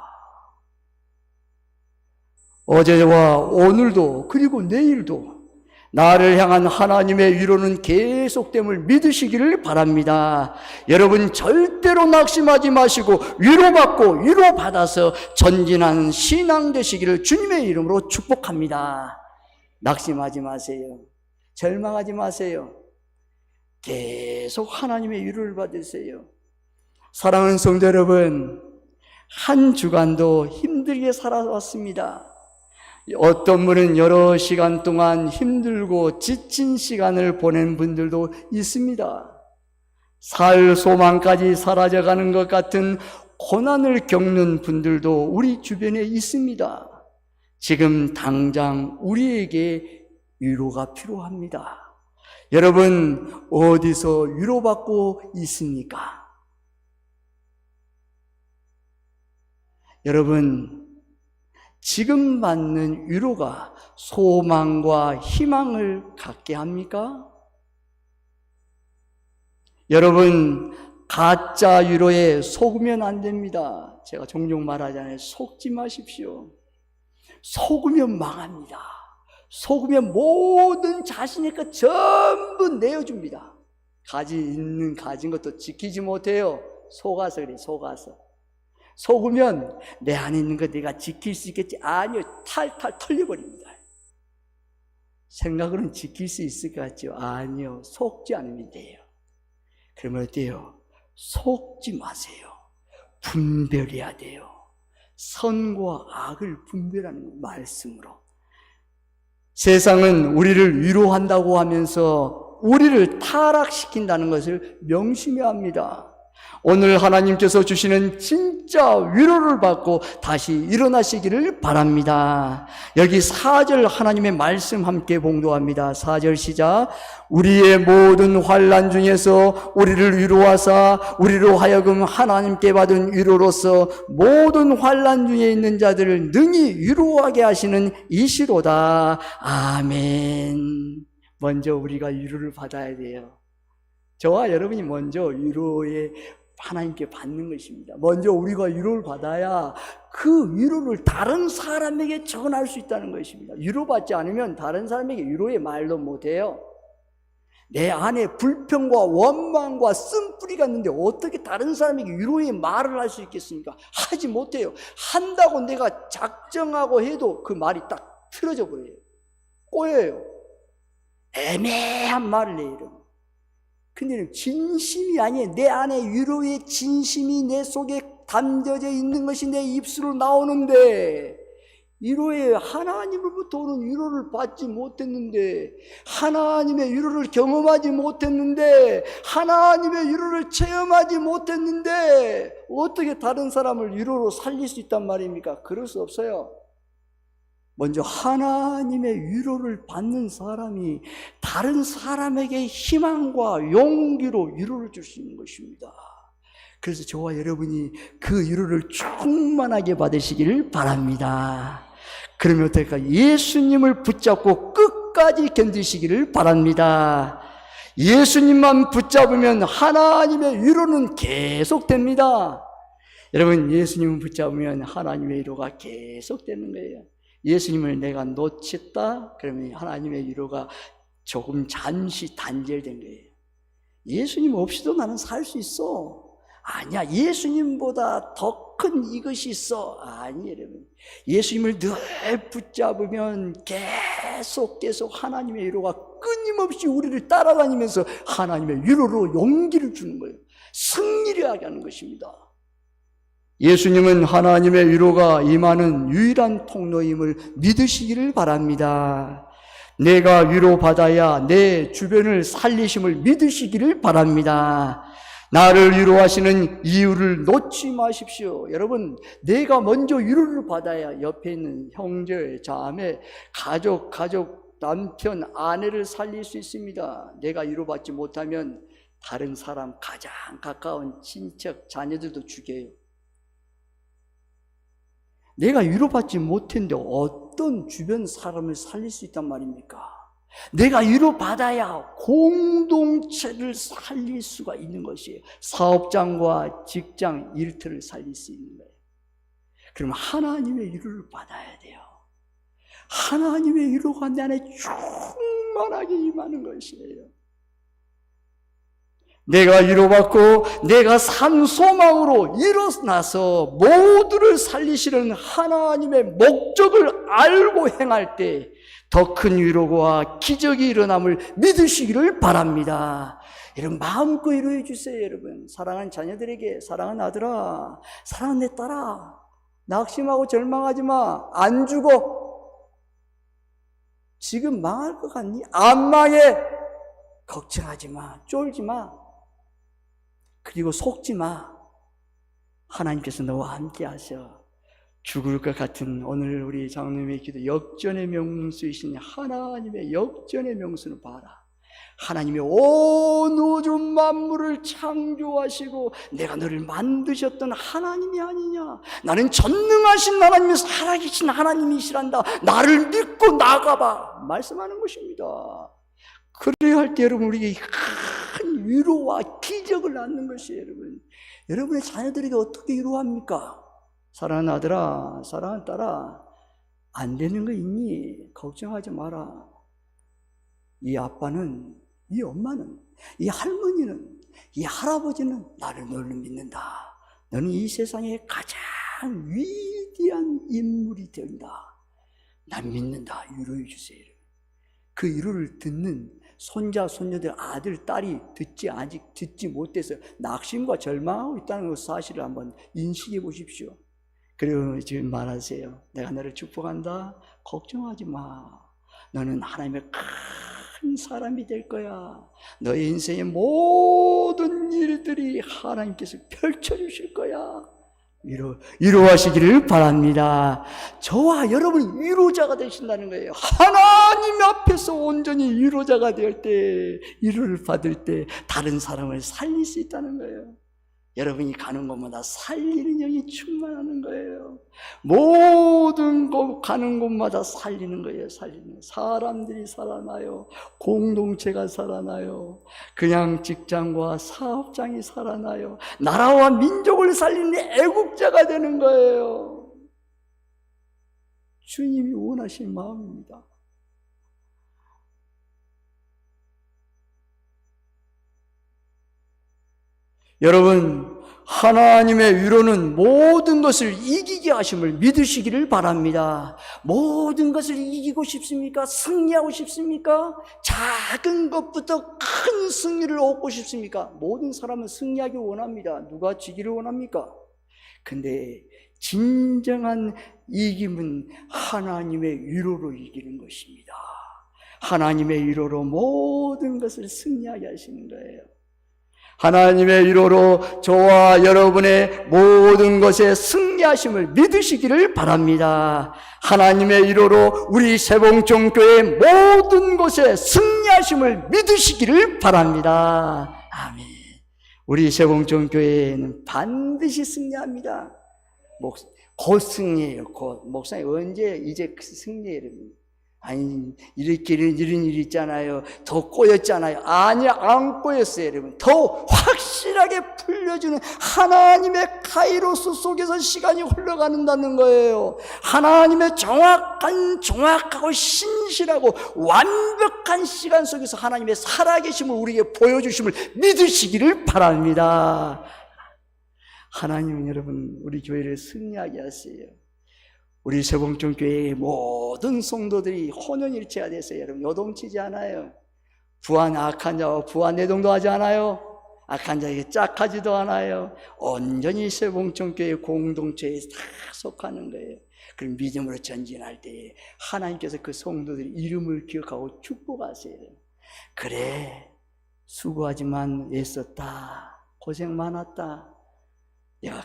어제와 오늘도 그리고 내일도 나를 향한 하나님의 위로는 계속됨을 믿으시기를 바랍니다. 여러분 절대로 낙심하지 마시고 위로받고 위로받아서 전진하는 신앙 되시기를 주님의 이름으로 축복합니다. 낙심하지 마세요. 절망하지 마세요. 계속 하나님의 위로를 받으세요. 사랑하는 성도 여러분, 한 주간도 힘들게 힘들게 살아왔습니다. 어떤 분은 여러 시간 동안 힘들고 지친 시간을 보낸 분들도 있습니다. 살 소망까지 사라져가는 것 같은 고난을 겪는 분들도 우리 주변에 있습니다. 지금 당장 우리에게 위로가 필요합니다. 여러분, 어디서 위로받고 있습니까? 여러분, 지금 받는 위로가 소망과 희망을 갖게 합니까? 여러분, 가짜 위로에 속으면 안 됩니다. 제가 종종 말하잖아요. 속지 마십시오. 속으면 망합니다. 속으면 모든 자신의 것 전부 내어줍니다. 가진 것도 지키지 못해요. 속아서 그래, 속아서. 속으면 내 안에 있는 거 내가 지킬 수 있겠지? 아니요, 탈탈 털려버립니다. 생각으로는 지킬 수 있을 것 같죠? 아니요, 속지 않으면 돼요. 그러면 어때요? 속지 마세요. 분별해야 돼요. 선과 악을 분별하는 말씀으로. 세상은 우리를 위로한다고 하면서 우리를 타락시킨다는 것을 명심해야 합니다. 오늘 하나님께서 주시는 진짜 위로를 받고 다시 일어나시기를 바랍니다. 여기 4절 하나님의 말씀 함께 봉독합니다. 4절 시작. 우리의 모든 환난 중에서 우리를 위로하사 우리로 하여금 하나님께 받은 위로로서 모든 환난 중에 있는 자들을 능히 위로하게 하시는 이시로다. 아멘. 먼저 우리가 위로를 받아야 돼요. 저와 여러분이 먼저 위로에 하나님께 받는 것입니다. 먼저 우리가 위로를 받아야 그 위로를 다른 사람에게 전할 수 있다는 것입니다. 위로받지 않으면 다른 사람에게 위로의 말도 못해요. 내 안에 불평과 원망과 쓴뿌리가 있는데 어떻게 다른 사람에게 위로의 말을 할 수 있겠습니까? 하지 못해요. 한다고 내가 작정하고 해도 그 말이 딱 틀어져 버려요. 꼬여요. 애매한 말을 해요. 근데 진심이 아니에요. 내 안에 위로의 진심이 내 속에 담겨져 있는 것이 내 입술로 나오는데, 위로의 하나님으로부터 오는 위로를 받지 못했는데, 하나님의 위로를 경험하지 못했는데, 하나님의 위로를 체험하지 못했는데 어떻게 다른 사람을 위로로 살릴 수 있단 말입니까? 그럴 수 없어요. 먼저 하나님의 위로를 받는 사람이 다른 사람에게 희망과 용기로 위로를 줄 수 있는 것입니다. 그래서 저와 여러분이 그 위로를 충만하게 받으시기를 바랍니다. 그러면 어떨까? 예수님을 붙잡고 끝까지 견디시기를 바랍니다. 예수님만 붙잡으면 하나님의 위로는 계속됩니다. 여러분, 예수님을 붙잡으면 하나님의 위로가 계속되는 거예요. 예수님을 내가 놓쳤다? 그러면 하나님의 위로가 조금 잠시 단절된 거예요. 예수님 없이도 나는 살 수 있어. 아니야, 예수님보다 더 큰 이것이 있어. 아니, 여러분. 예수님을 늘 붙잡으면 계속 하나님의 위로가 끊임없이 우리를 따라다니면서 하나님의 위로로 용기를 주는 거예요. 승리를 하게 하는 것입니다. 예수님은 하나님의 위로가 임하는 유일한 통로임을 믿으시기를 바랍니다. 내가 위로받아야 내 주변을 살리심을 믿으시기를 바랍니다. 나를 위로하시는 이유를 놓지 마십시오. 여러분, 내가 먼저 위로를 받아야 옆에 있는 형제, 자매, 가족, 남편, 아내를 살릴 수 있습니다. 내가 위로받지 못하면 다른 사람, 가장 가까운 친척, 자녀들도 죽여요. 내가 위로받지 못했는데 어떤 주변 사람을 살릴 수 있단 말입니까? 내가 위로받아야 공동체를 살릴 수가 있는 것이에요. 사업장과 직장, 일터를 살릴 수 있는 거예요. 그럼 하나님의 위로를 받아야 돼요. 하나님의 위로가 내 안에 충만하게 임하는 것이에요. 내가 위로받고 내가 산 소망으로 일어나서 모두를 살리시는 하나님의 목적을 알고 행할 때 더 큰 위로와 기적이 일어남을 믿으시기를 바랍니다. 여러분, 마음껏 위로해 주세요. 여러분, 사랑하는 자녀들에게, 사랑하는 아들아, 사랑하는 내 딸아, 낙심하고 절망하지 마. 안 죽어. 지금 망할 것 같니? 안 망해. 걱정하지 마. 쫄지 마. 그리고 속지 마. 하나님께서 너와 함께 하셔. 죽을 것 같은 오늘 우리 장로님의 기도, 역전의 명수이신 하나님의 역전의 명수는 봐라. 하나님이 온 우주 만물을 창조하시고 내가 너를 만드셨던 하나님이 아니냐. 나는 전능하신 하나님이 살아계신 하나님이시란다. 나를 믿고 나가봐. 말씀하는 것입니다. 그래야 할 때 여러분, 우리에게 큰 위로와 기적을 낳는 것이에요. 여러분, 여러분의 자녀들에게 어떻게 위로합니까? 사랑하는 아들아, 사랑하는 딸아, 안 되는 거 있니? 걱정하지 마라. 이 아빠는, 이 엄마는, 이 할머니는, 이 할아버지는 너를 믿는다. 너는 이 세상의 가장 위대한 인물이 된다. 난 믿는다. 위로해 주세요. 그 위로를 듣는 손자, 손녀들, 아들, 딸이 아직 듣지 못해서 낙심과 절망하고 있다는 그 사실을 한번 인식해 보십시오. 그리고 지금 말하세요. 내가 너를 축복한다. 걱정하지 마. 너는 하나님의 큰 사람이 될 거야. 너의 인생의 모든 일들이 하나님께서 펼쳐주실 거야. 위로하시기를 바랍니다. 저와 여러분이 위로자가 되신다는 거예요. 하나님 앞에서 온전히 위로자가 될 때, 위로를 받을 때 다른 사람을 살릴 수 있다는 거예요. 여러분이 가는 곳마다 살리는 영이 충만하는 거예요. 모든 곳 가는 곳마다 살리는 거예요. 살리는. 사람들이 살아나요. 공동체가 살아나요. 그냥 직장과 사업장이 살아나요. 나라와 민족을 살리는 애국자가 되는 거예요. 주님이 원하신 마음입니다. 여러분, 하나님의 위로는 모든 것을 이기게 하심을 믿으시기를 바랍니다. 모든 것을 이기고 싶습니까? 승리하고 싶습니까? 작은 것부터 큰 승리를 얻고 싶습니까? 모든 사람은 승리하기 원합니다. 누가 지기를 원합니까? 근데 진정한 이김은 하나님의 위로로 이기는 것입니다. 하나님의 위로로 모든 것을 승리하게 하시는 거예요. 하나님의 위로로 저와 여러분의 모든 것에 승리하심을 믿으시기를 바랍니다. 하나님의 위로로 우리 세봉정교회 모든 것에 승리하심을 믿으시기를 바랍니다. 아멘. 우리 세봉정교회는 반드시 승리합니다. 곧 승리해요. 곧. 목사님 언제 이제 승리해요? 아니, 이런 일이 있잖아요. 더 꼬였잖아요. 아니, 안 꼬였어요, 여러분. 더 확실하게 풀려주는 하나님의 카이로스 속에서 시간이 흘러가는다는 거예요. 하나님의 정확하고 신실하고 완벽한 시간 속에서 하나님의 살아계심을 우리에게 보여주심을 믿으시기를 바랍니다. 하나님은 여러분, 우리 교회를 승리하게 하세요. 우리 세봉정교회의 모든 성도들이 혼연일체가 됐어요. 여러분, 요동치지 않아요. 부한 악한 자와 부한 내동도 하지 않아요. 악한 자에게 짝하지도 않아요. 온전히 세봉정교회 공동체에 다 속하는 거예요. 그럼 믿음으로 전진할 때에 하나님께서 그 성도들의 이름을 기억하고 축복하세요. 그래, 수고하지만 애썼다. 고생 많았다. 내가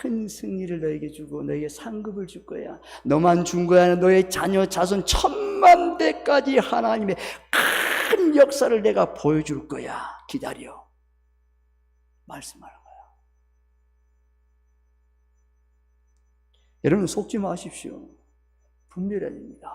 큰 승리를 너에게 주고 너에게 상급을 줄 거야. 너만 준 거야. 너의 자녀 자손 1000만 대까지 하나님의 큰 역사를 내가 보여줄 거야. 기다려. 말씀하는 거야. 여러분, 속지 마십시오. 분별해야 됩니다.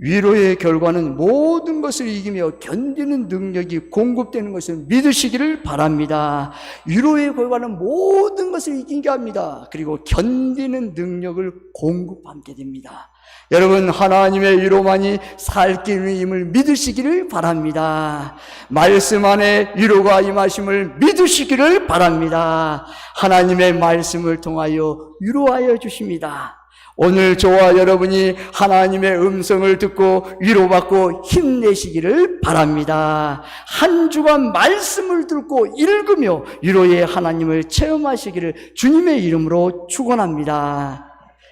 위로의 결과는 모든 것을 이기며 견디는 능력이 공급되는 것을 믿으시기를 바랍니다. 위로의 결과는 모든 것을 이기게 합니다. 그리고 견디는 능력을 공급하게 됩니다. 여러분, 하나님의 위로만이 살 길임을 믿으시기를 바랍니다. 말씀 안에 위로가 임하심을 믿으시기를 바랍니다. 하나님의 말씀을 통하여 위로하여 주십니다. 오늘 저와 여러분이 하나님의 음성을 듣고 위로받고 힘내시기를 바랍니다. 한 주간 말씀을 듣고 읽으며 위로의 하나님을 체험하시기를 주님의 이름으로 축원합니다.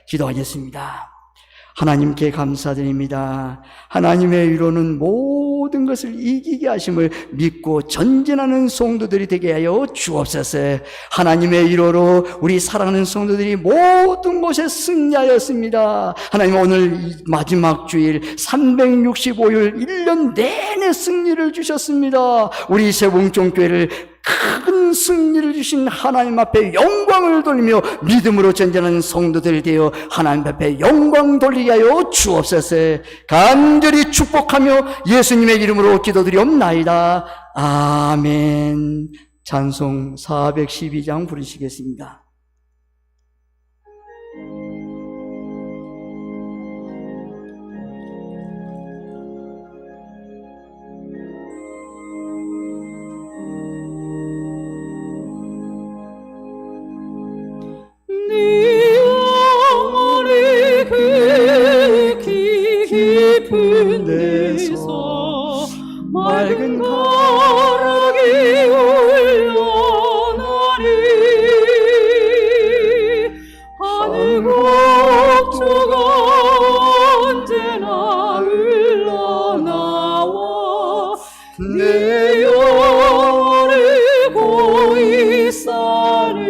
기도하겠습니다. 하나님께 감사드립니다. 하나님의 위로는 모든 것을 이기게 하심을 믿고 전진하는 성도들이 되게 하여 주옵소서. 하나님의 위로로 우리 사랑하는 성도들이 모든 곳에 승리하였습니다. 하나님, 오늘 이 마지막 주일 365일 1년 내내 승리를 주셨습니다. 우리 세봉종교회를 큰 승리를 주신 하나님 앞에 영광을 돌리며 믿음으로 전진하는 성도들 되어 하나님 앞에 영광 돌리게 하여 주옵소서. 간절히 축복하며 예수님의 이름으로 기도드리옵나이다. 아멘. 찬송 412장 부르시겠습니다. 네 영혼이 그 깊은 데서 맑은 가락이 올려나리 하늘 곡조가 언제나 흘러나와 내 영혼을 고이 싸리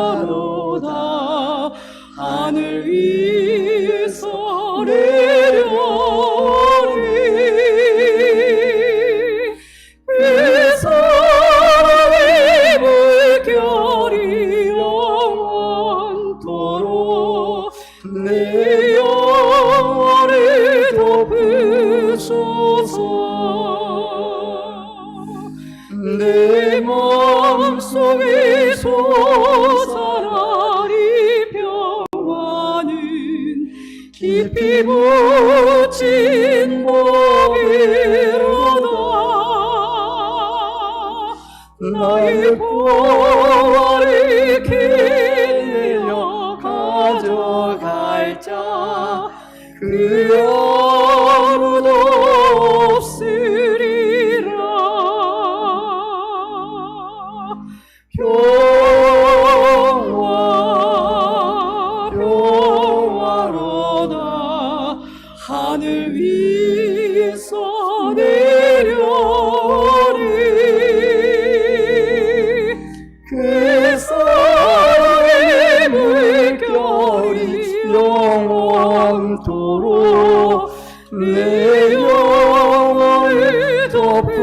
평화로다 하늘 위에서 내려오리 그 사랑의 물결이 영원토록 내 영혼을 덮으소서. 내 마음속에 솟아나리 평화는 깊이 묻힌 복이로다. 나의 보화를 길러 가져갈 자 그 아무도 없으리라. 평화로다 하늘 위에서 내려오리 그 사랑의 물결이 영원토록 내 영혼을 덮으소서.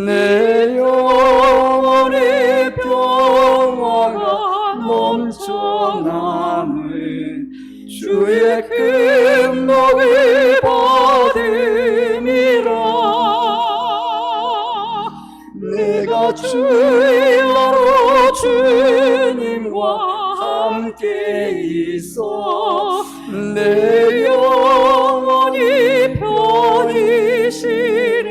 내 영혼의 평화가 넘쳐남은 주의 큰 복을 받음이라. 내가 주야로 주님과 함께 있어 내 영혼이 편히 쉬리.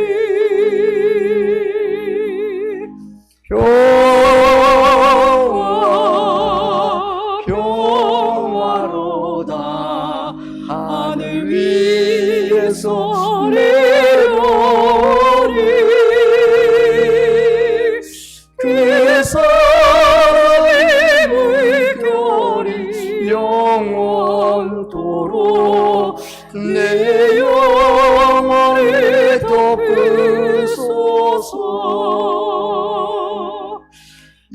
평화로다 하늘 위에서 내려오리 그 사랑의 물결이 영원토록 내 영혼을 덮으소서.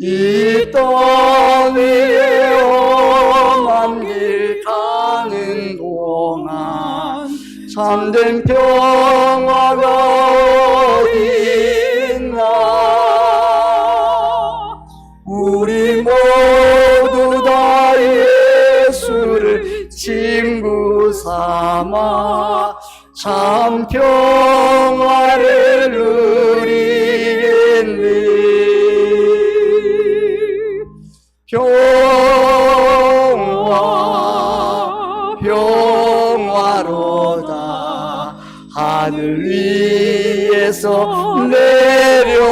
이 땅 위에 험한 길 가는 동안 참된 평화가 어디 있나. 우리 모두 다 예수를 친구 삼아 참 평화를 누리겠니. 평화로다 하늘 위에서 내려오네.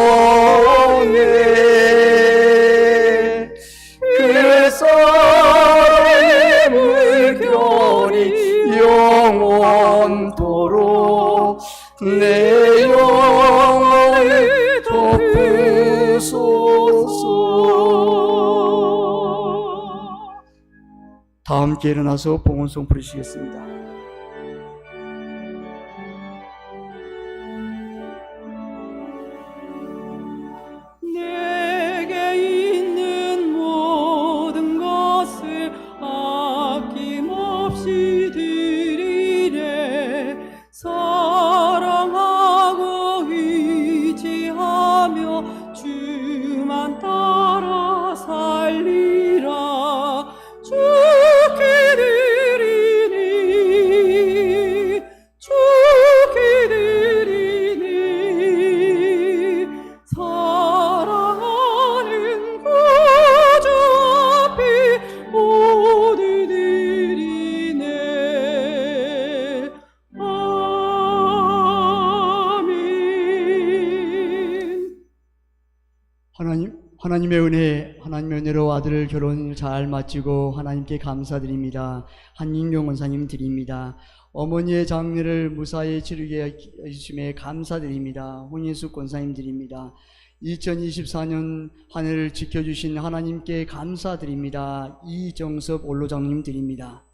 그 사랑의 물결이 영원토록 내 영혼을 덮으소서. 다 함께 일어나서 봉헌송 부르시겠습니다. 내게 있는 모든 것을 아낌없이 드리네. 사랑하고 의지하며 주만 따라 살리라. 주께 드리니 주께 드리니 사랑하는 구주 앞에 모두 드리네. 아멘. 하나님의 은혜로 아들 결혼을 잘 마치고 하나님께 감사드립니다. 한인경 원사님 드립니다. 어머니의 장례를 무사히 치르게 해주심에 감사드립니다. 홍인숙 권사님 드립니다. 2024년 한 해를 지켜주신 하나님께 감사드립니다. 이정섭 원로장님 드립니다.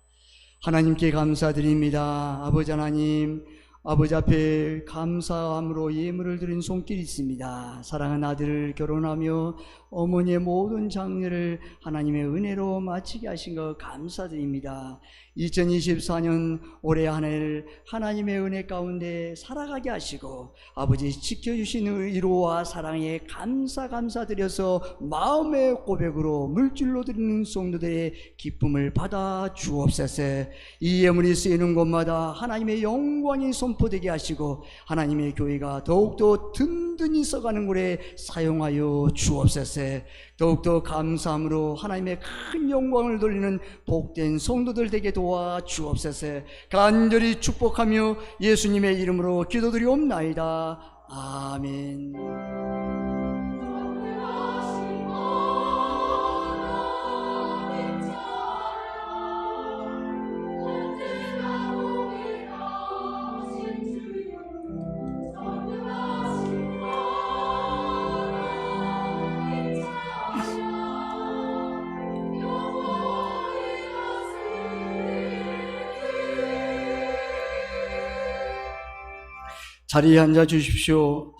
하나님께 감사드립니다. 아버지 하나님, 아버지 앞에 감사함으로 예물을 드린 손길이 있습니다. 사랑하는 아들을 결혼하며 어머니의 모든 장례를 하나님의 은혜로 마치게 하신 것 감사드립니다. 2024년 올해 한 해를 하나님의 은혜 가운데 살아가게 하시고 아버지 지켜주신 위로와 사랑에 감사드려서 마음의 고백으로 물질로 드리는 성도들의 기쁨을 받아 주옵소서. 이 예물이 쓰이는 곳마다 하나님의 영광이 선포되게 하시고 하나님의 교회가 더욱더 든든히 써가는 곳에 사용하여 주옵소서. 더욱더 감사함으로 하나님의 큰 영광을 돌리는 복된 성도들 되게 도와 주옵소서. 간절히 축복하며 예수님의 이름으로 기도드리옵나이다. 아멘. 자리에 앉아 주십시오.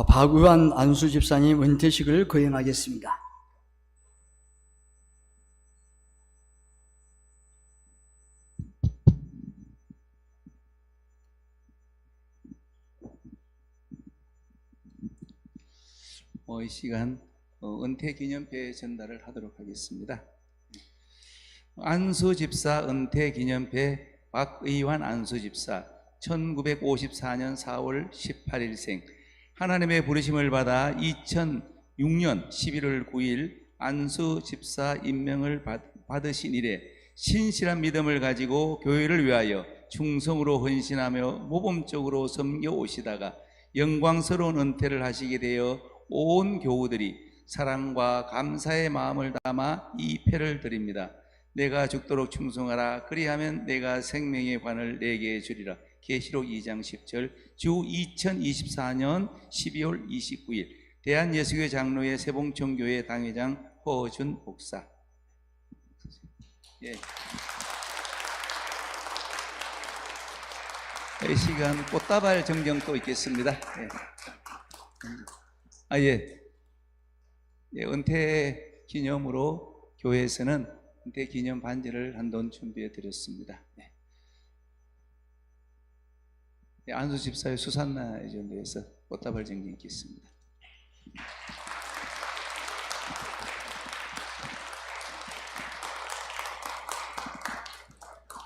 박우환 안수 집사님 은퇴식을 거행하겠습니다. 이 시간 은퇴 기념패 전달을 하도록 하겠습니다. 안수 집사 은퇴 기념패 박의환 안수 집사 1954년 4월 18일생 하나님의 부르심을 받아 2006년 11월 9일 안수 집사 임명을 받으신 이래 신실한 믿음을 가지고 교회를 위하여 충성으로 헌신하며 모범적으로 섬겨 오시다가 영광스러운 은퇴를 하시게 되어 온 교우들이 사랑과 감사의 마음을 담아 이 패를 드립니다. 내가 죽도록 충성하라. 그리하면 내가 생명의 관을 내게 주리라. 계시록 2장 10절. 주 2024년 12월 29일 대한예수교회 장로회 세봉천교회 당회장 허준 목사. 예. 이 시간 꽃다발 정경도 있겠습니다. 예. 은퇴 기념으로 교회에서는 은퇴 기념 반지를 한돈 준비해 드렸습니다. 안수 집사의 수산나 이전에서 꽃다발 정경 있겠습니다.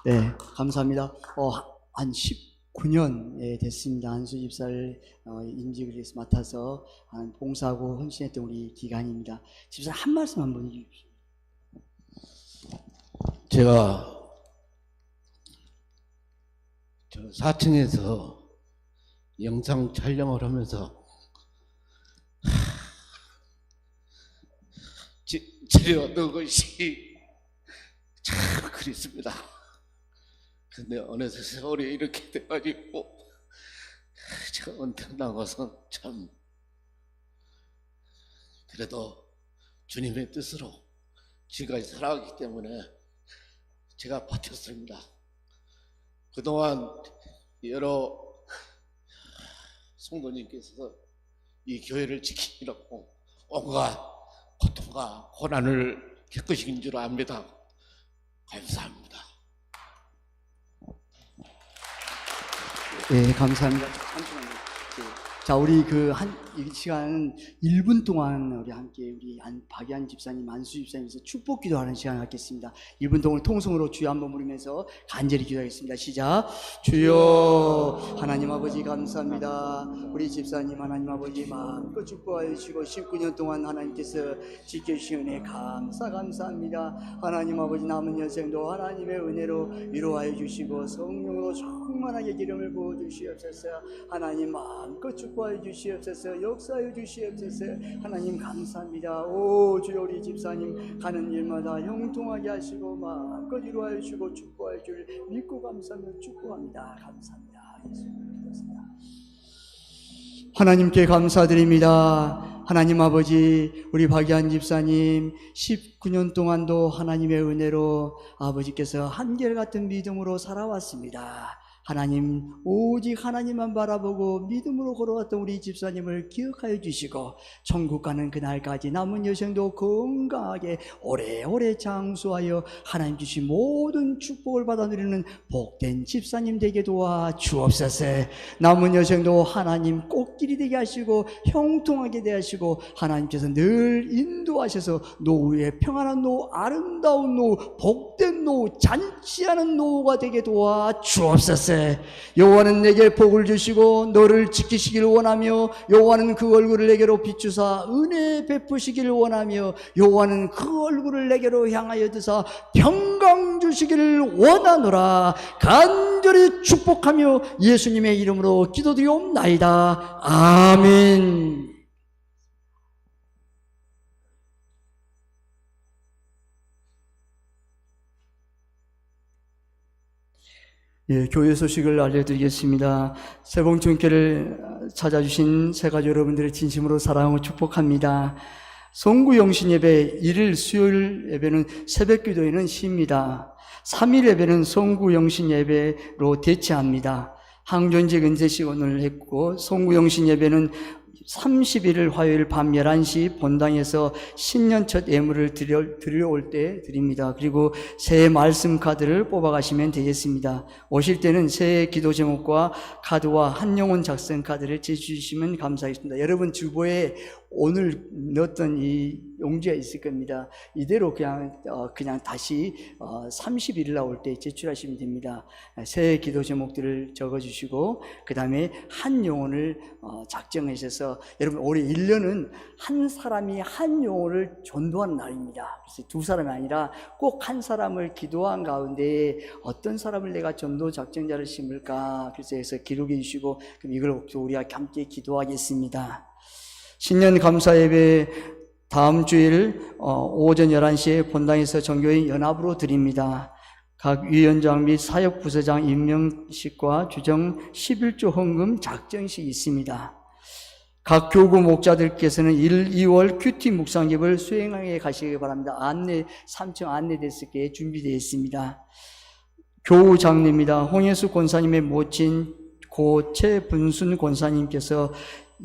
네, 감사합니다. 한 19년 됐습니다. 안수 집사를 임직을 해서 맡아서 봉사하고 헌신했던 우리 기간입니다. 집사 한 말씀 한번 해주십시오. 제가 저 사천에서 영상 촬영을 하면서 지려왔던 것이 참 그립습니다. 근데 어느새 세월이 이렇게 돼가지고 제가 은퇴 나가서 참 그래도 주님의 뜻으로 지금까지 살아왔기 때문에 제가 버텼습니다. 그동안 여러 성도님께서 이 교회를 지키려고 온갖 고통과 고난을 겪으신 줄 압니다. 감사합니다. 예, 감사합니다. 잠시만요. 예. 자, 우리 이 시간은 1분 동안 우리 함께 우리 박예한 집사님, 안수 집사님께서 축복 기도하는 시간을 갖겠습니다. 1분 동안 통성으로 주여 한번 부르면서 간절히 기도하겠습니다. 시작. 주여, 하나님 아버지 감사합니다. 우리 집사님 하나님 아버지 마음껏 축복하여 주시고 19년 동안 하나님께서 지켜주신 은혜 감사합니다. 하나님 아버지 남은 여생도 하나님의 은혜로 위로하여 주시고 성령으로 충만하게 기름을 부어 주시옵소서. 하나님 마음껏 축복하여 주시옵소서. 역사하여 주시옵소서. 하나님 감사합니다. 오 주여, 우리 집사님 가는 일마다 형통하게 하시고 마음껏 위로하여 주시고 축복하여 줄 믿고 감사하며 축복합니다. 감사합니다. 예수님 믿습니다. 하나님께 감사드립니다. 하나님 아버지, 우리 박예한 집사님 19년 동안도 하나님의 은혜로 아버지께서 한결같은 믿음으로 살아왔습니다. 하나님, 오직 하나님만 바라보고 믿음으로 걸어왔던 우리 집사님을 기억하여 주시고 천국 가는 그날까지 남은 여생도 건강하게 오래오래 장수하여 하나님 주신 모든 축복을 받아 누리는 복된 집사님 되게 도와 주옵소서. 남은 여생도 하나님 꽃길이 되게 하시고 형통하게 되게 하시고 하나님께서 늘 인도하셔서 노후에 평안한 노후, 아름다운 노후, 복된 노후, 잔치하는 노후가 되게 도와 주옵소서. 여호와는 내게 복을 주시고 너를 지키시길 원하며 여호와는 그 얼굴을 내게로 비추사 은혜 베푸시길 원하며 여호와는 그 얼굴을 내게로 향하여 드사 평강 주시기를 원하노라. 간절히 축복하며 예수님의 이름으로 기도드리옵나이다. 아멘. 예, 교회 소식을 알려드리겠습니다. 새봉충교를 찾아주신 새가족 여러분들의 진심으로 사랑하고 축복합니다. 송구 영신 예배 1일 수요일 예배는 새벽 기도회는 쉽니다. 3일 예배는 송구 영신 예배로 대체합니다. 항존직 은재식 오늘 했고 송구 영신 예배는 31일 화요일 밤 11시 본당에서 신년 첫 예물을 드려올 때 드립니다. 그리고 새해 말씀 카드를 뽑아가시면 되겠습니다. 오실 때는 새해 기도 제목과 카드와 한영혼 작성 카드를 제주시면 감사하겠습니다. 여러분 주보에 오늘 넣었던 이 용지가 있을 겁니다. 이대로 그냥 다시 31일 나올 때 제출하시면 됩니다. 새해 기도 제목들을 적어주시고 그 다음에 한 영혼을 작정하셔서 여러분 올해 1년은 한 사람이 한 영혼을 전도하는 날입니다. 그래서 두 사람이 아니라 꼭 한 사람을 기도한 가운데 어떤 사람을 내가 전도 작정자를 심을까 그래서 기록해 주시고 그럼 이걸 우리가 함께 기도하겠습니다. 신년 감사 예배 다음 주일 오전 11시에 본당에서 정교회 연합으로 드립니다. 각 위원장 및 사역부서장 임명식과 주정 11조 헌금 작정식이 있습니다. 각 교구 목자들께서는 1, 2월 큐티 묵상집을 수행하게 가시기 바랍니다. 3층 안내 데스크에 준비되어 있습니다. 교우 장례입니다. 홍예수 권사님의 모친 고 최분순 권사님께서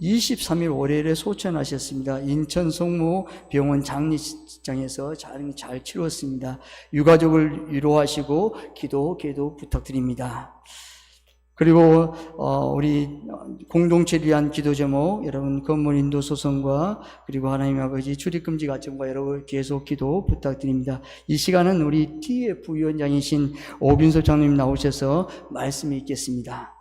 23일 월요일에 소천하셨습니다. 인천 성모병원 장례식장에서 잘 치루었습니다. 유가족을 위로하시고 기도 부탁드립니다. 그리고 우리 공동체를 위한 기도 제목 여러분 건물 인도 소송과 그리고 하나님 아버지 출입금지 가정과 여러분 계속 기도 부탁드립니다. 이 시간은 우리 TF 위원장이신 오빈섭 장로님 나오셔서 말씀이 있겠습니다.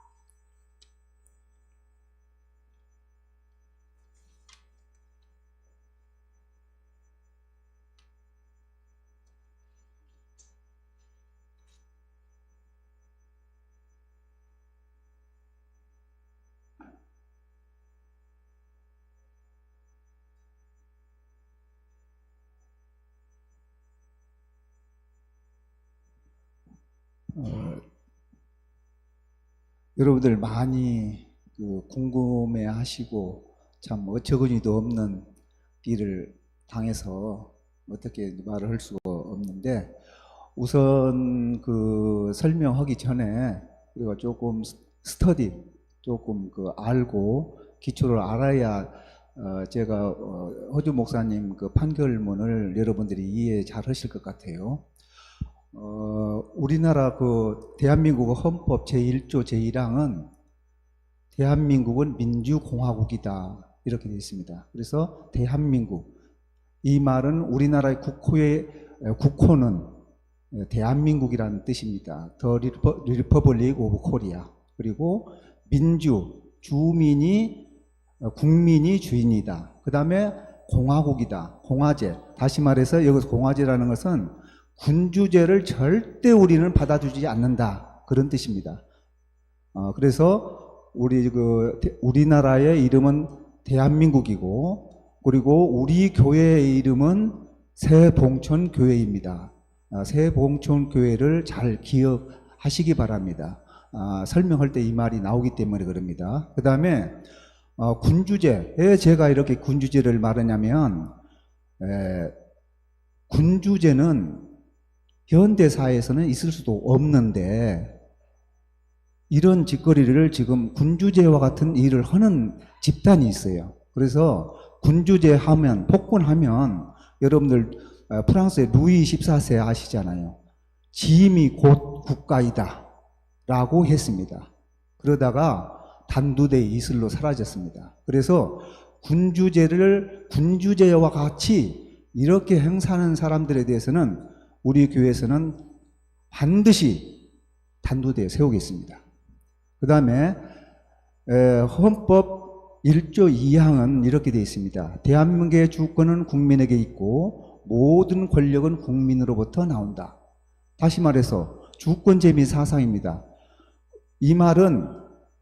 여러분들 많이 궁금해 하시고 참 어처구니도 없는 일을 당해서 어떻게 말을 할 수가 없는데, 우선 설명하기 전에 우리가 조금 스터디, 조금 알고 기초를 알아야 제가 허주 목사님 판결문을 여러분들이 이해 잘 하실 것 같아요. 우리나라 대한민국 헌법 제1조 제1항은 대한민국은 민주공화국이다 이렇게 되어 있습니다. 그래서 대한민국, 이 말은 우리나라의 국호는 대한민국이라는 뜻입니다. The Republic of Korea. 그리고 민주, 주민이 국민이 주인이다. 그 다음에 공화국이다. 공화제. 다시 말해서 여기서 공화제라는 것은 군주제를 절대 우리는 받아주지 않는다. 그런 뜻입니다. 그래서 우리나라의 이름은 대한민국이고, 그리고 우리 교회의 이름은 새봉천교회입니다. 새봉천교회를 잘 기억하시기 바랍니다. 설명할 때 이 말이 나오기 때문에 그럽니다. 그 다음에 군주제. 왜 제가 이렇게 군주제를 말하냐면, 군주제는 현대사회에서는 있을 수도 없는데, 이런 짓거리를 지금 군주제와 같은 일을 하는 집단이 있어요. 그래서 군주제 하면, 폭군하면, 여러분들 프랑스의 루이 14세 아시잖아요. 짐이 곧 국가이다 라고 했습니다. 그러다가 단두대 이슬로 사라졌습니다. 그래서 군주제와 같이 이렇게 행사하는 사람들에 대해서는 우리 교회에서는 반드시 단두대에 세우겠습니다. 그 다음에 헌법 1조 2항은 이렇게 되어 있습니다. 대한민국의 주권은 국민에게 있고 모든 권력은 국민으로부터 나온다. 다시 말해서 주권제 및 사상입니다. 이 말은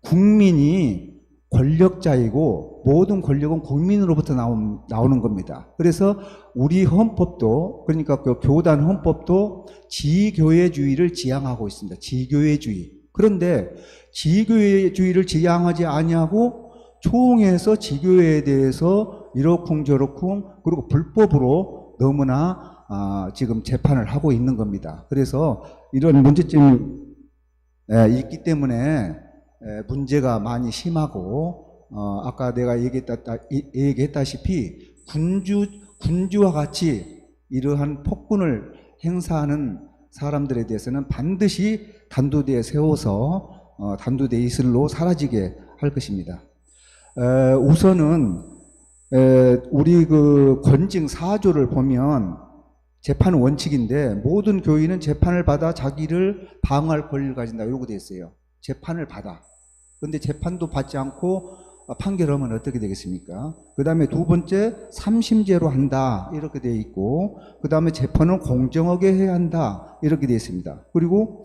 국민이 권력자이고 모든 권력은 국민으로부터 나오는 겁니다. 그래서 우리 헌법도, 그러니까 교단 헌법도 지교회주의를 지향하고 있습니다. 지교회주의. 그런데 지교회주의를 지향하지 아니하고 총회에서 지교회에 대해서 이러쿵저러쿵, 그리고 불법으로 너무나 지금 재판을 하고 있는 겁니다. 그래서 이런 문제점이 있기 때문에 문제가 많이 심하고, 아까 내가 얘기했다시피 군주와 같이 이러한 폭군을 행사하는 사람들에 대해서는 반드시 단두대에 세워서 단두대 이슬로 사라지게 할 것입니다. 우선은 우리 권징 4조를 보면 재판 원칙인데, 모든 교인은 재판을 받아 자기를 방어할 권리를 가진다 이러고 되어 있어요. 재판을 받아. 그런데 재판도 받지 않고 판결하면 어떻게 되겠습니까? 그 다음에 두 번째, 삼심제로 한다 이렇게 되어 있고, 그 다음에 재판은 공정하게 해야 한다 이렇게 되어 있습니다. 그리고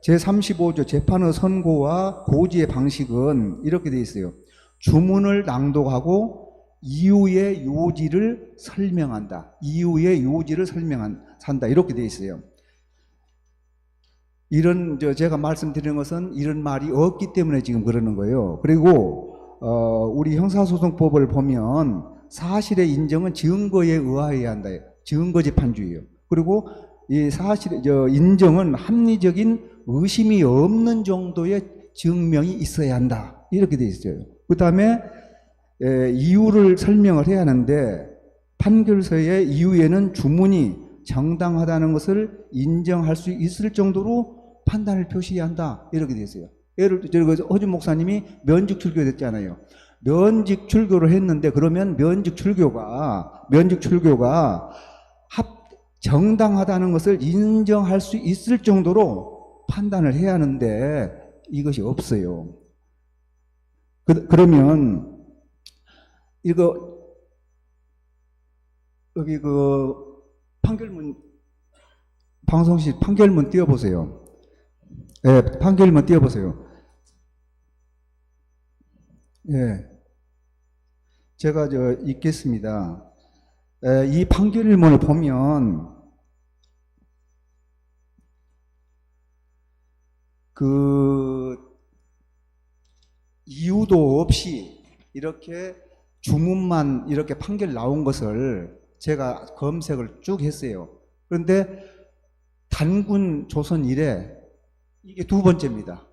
제35조 재판의 선고와 고지의 방식은 이렇게 되어 있어요. 주문을 낭독하고 이유의 요지를 설명한다. 이유의 요지를 산다. 이렇게 되어 있어요. 이런, 제가 말씀드리는 것은 이런 말이 없기 때문에 지금 그러는 거예요. 그리고, 우리 형사소송법을 보면 사실의 인정은 증거에 의하여야 한다. 증거재판주의예요. 그리고 이 인정은 합리적인 의심이 없는 정도의 증명이 있어야 한다. 이렇게 되어 있어요. 그 다음에 이유를 설명을 해야 하는데, 판결서의 이유에는 주문이 정당하다는 것을 인정할 수 있을 정도로 판단을 표시해야 한다. 이렇게 되어 있어요. 예를 들어 허주 목사님이 면직 출교됐잖아요. 면직 출교를 했는데, 그러면 면직 출교가 정당하다는 것을 인정할 수 있을 정도로 판단을 해야 하는데 이것이 없어요. 그러면 이거 여기 판결문, 방송실 판결문 띄워보세요. 네, 판결문 띄워보세요. 예, 제가 읽겠습니다. 이 판결문을 보면 그 이유도 없이 이렇게 주문만 이렇게 판결 나온 것을 제가 검색을 쭉 했어요. 그런데 단군 조선 이래 이게 두 번째입니다.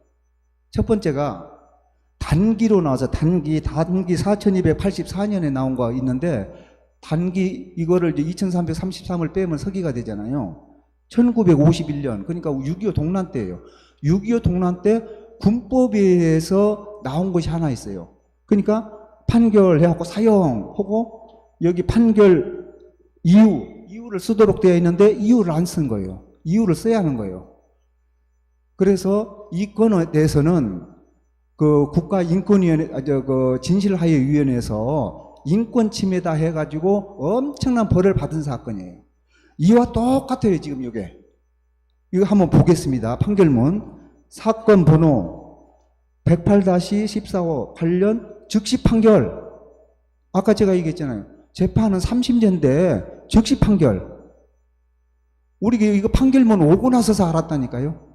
첫 번째가 단기로 나와서 단기 4284년에 나온 거 있는데 단기 이거를 이제 2333을 빼면 서기가 되잖아요. 1951년 그러니까 6.25 동란 때예요. 6.25 동란 때 군법에서 나온 것이 하나 있어요. 그러니까 판결해갖고 사형하고 여기 판결 이유를 쓰도록 되어 있는데 이유를 안 쓴 거예요. 이유를 써야 하는 거예요. 그래서 이 건에 대해서는 그 국가인권위원회, 그 진실하회위원회에서 인권 침해다 해가지고 엄청난 벌을 받은 사건이에요. 이와 똑같아요, 지금 이게. 이거 한번 보겠습니다. 판결문. 사건 번호 108-14호 관련 즉시 판결. 아까 제가 얘기했잖아요. 재판은 3심제인데 즉시 판결. 우리 이거 판결문 오고 나서 알았다니까요.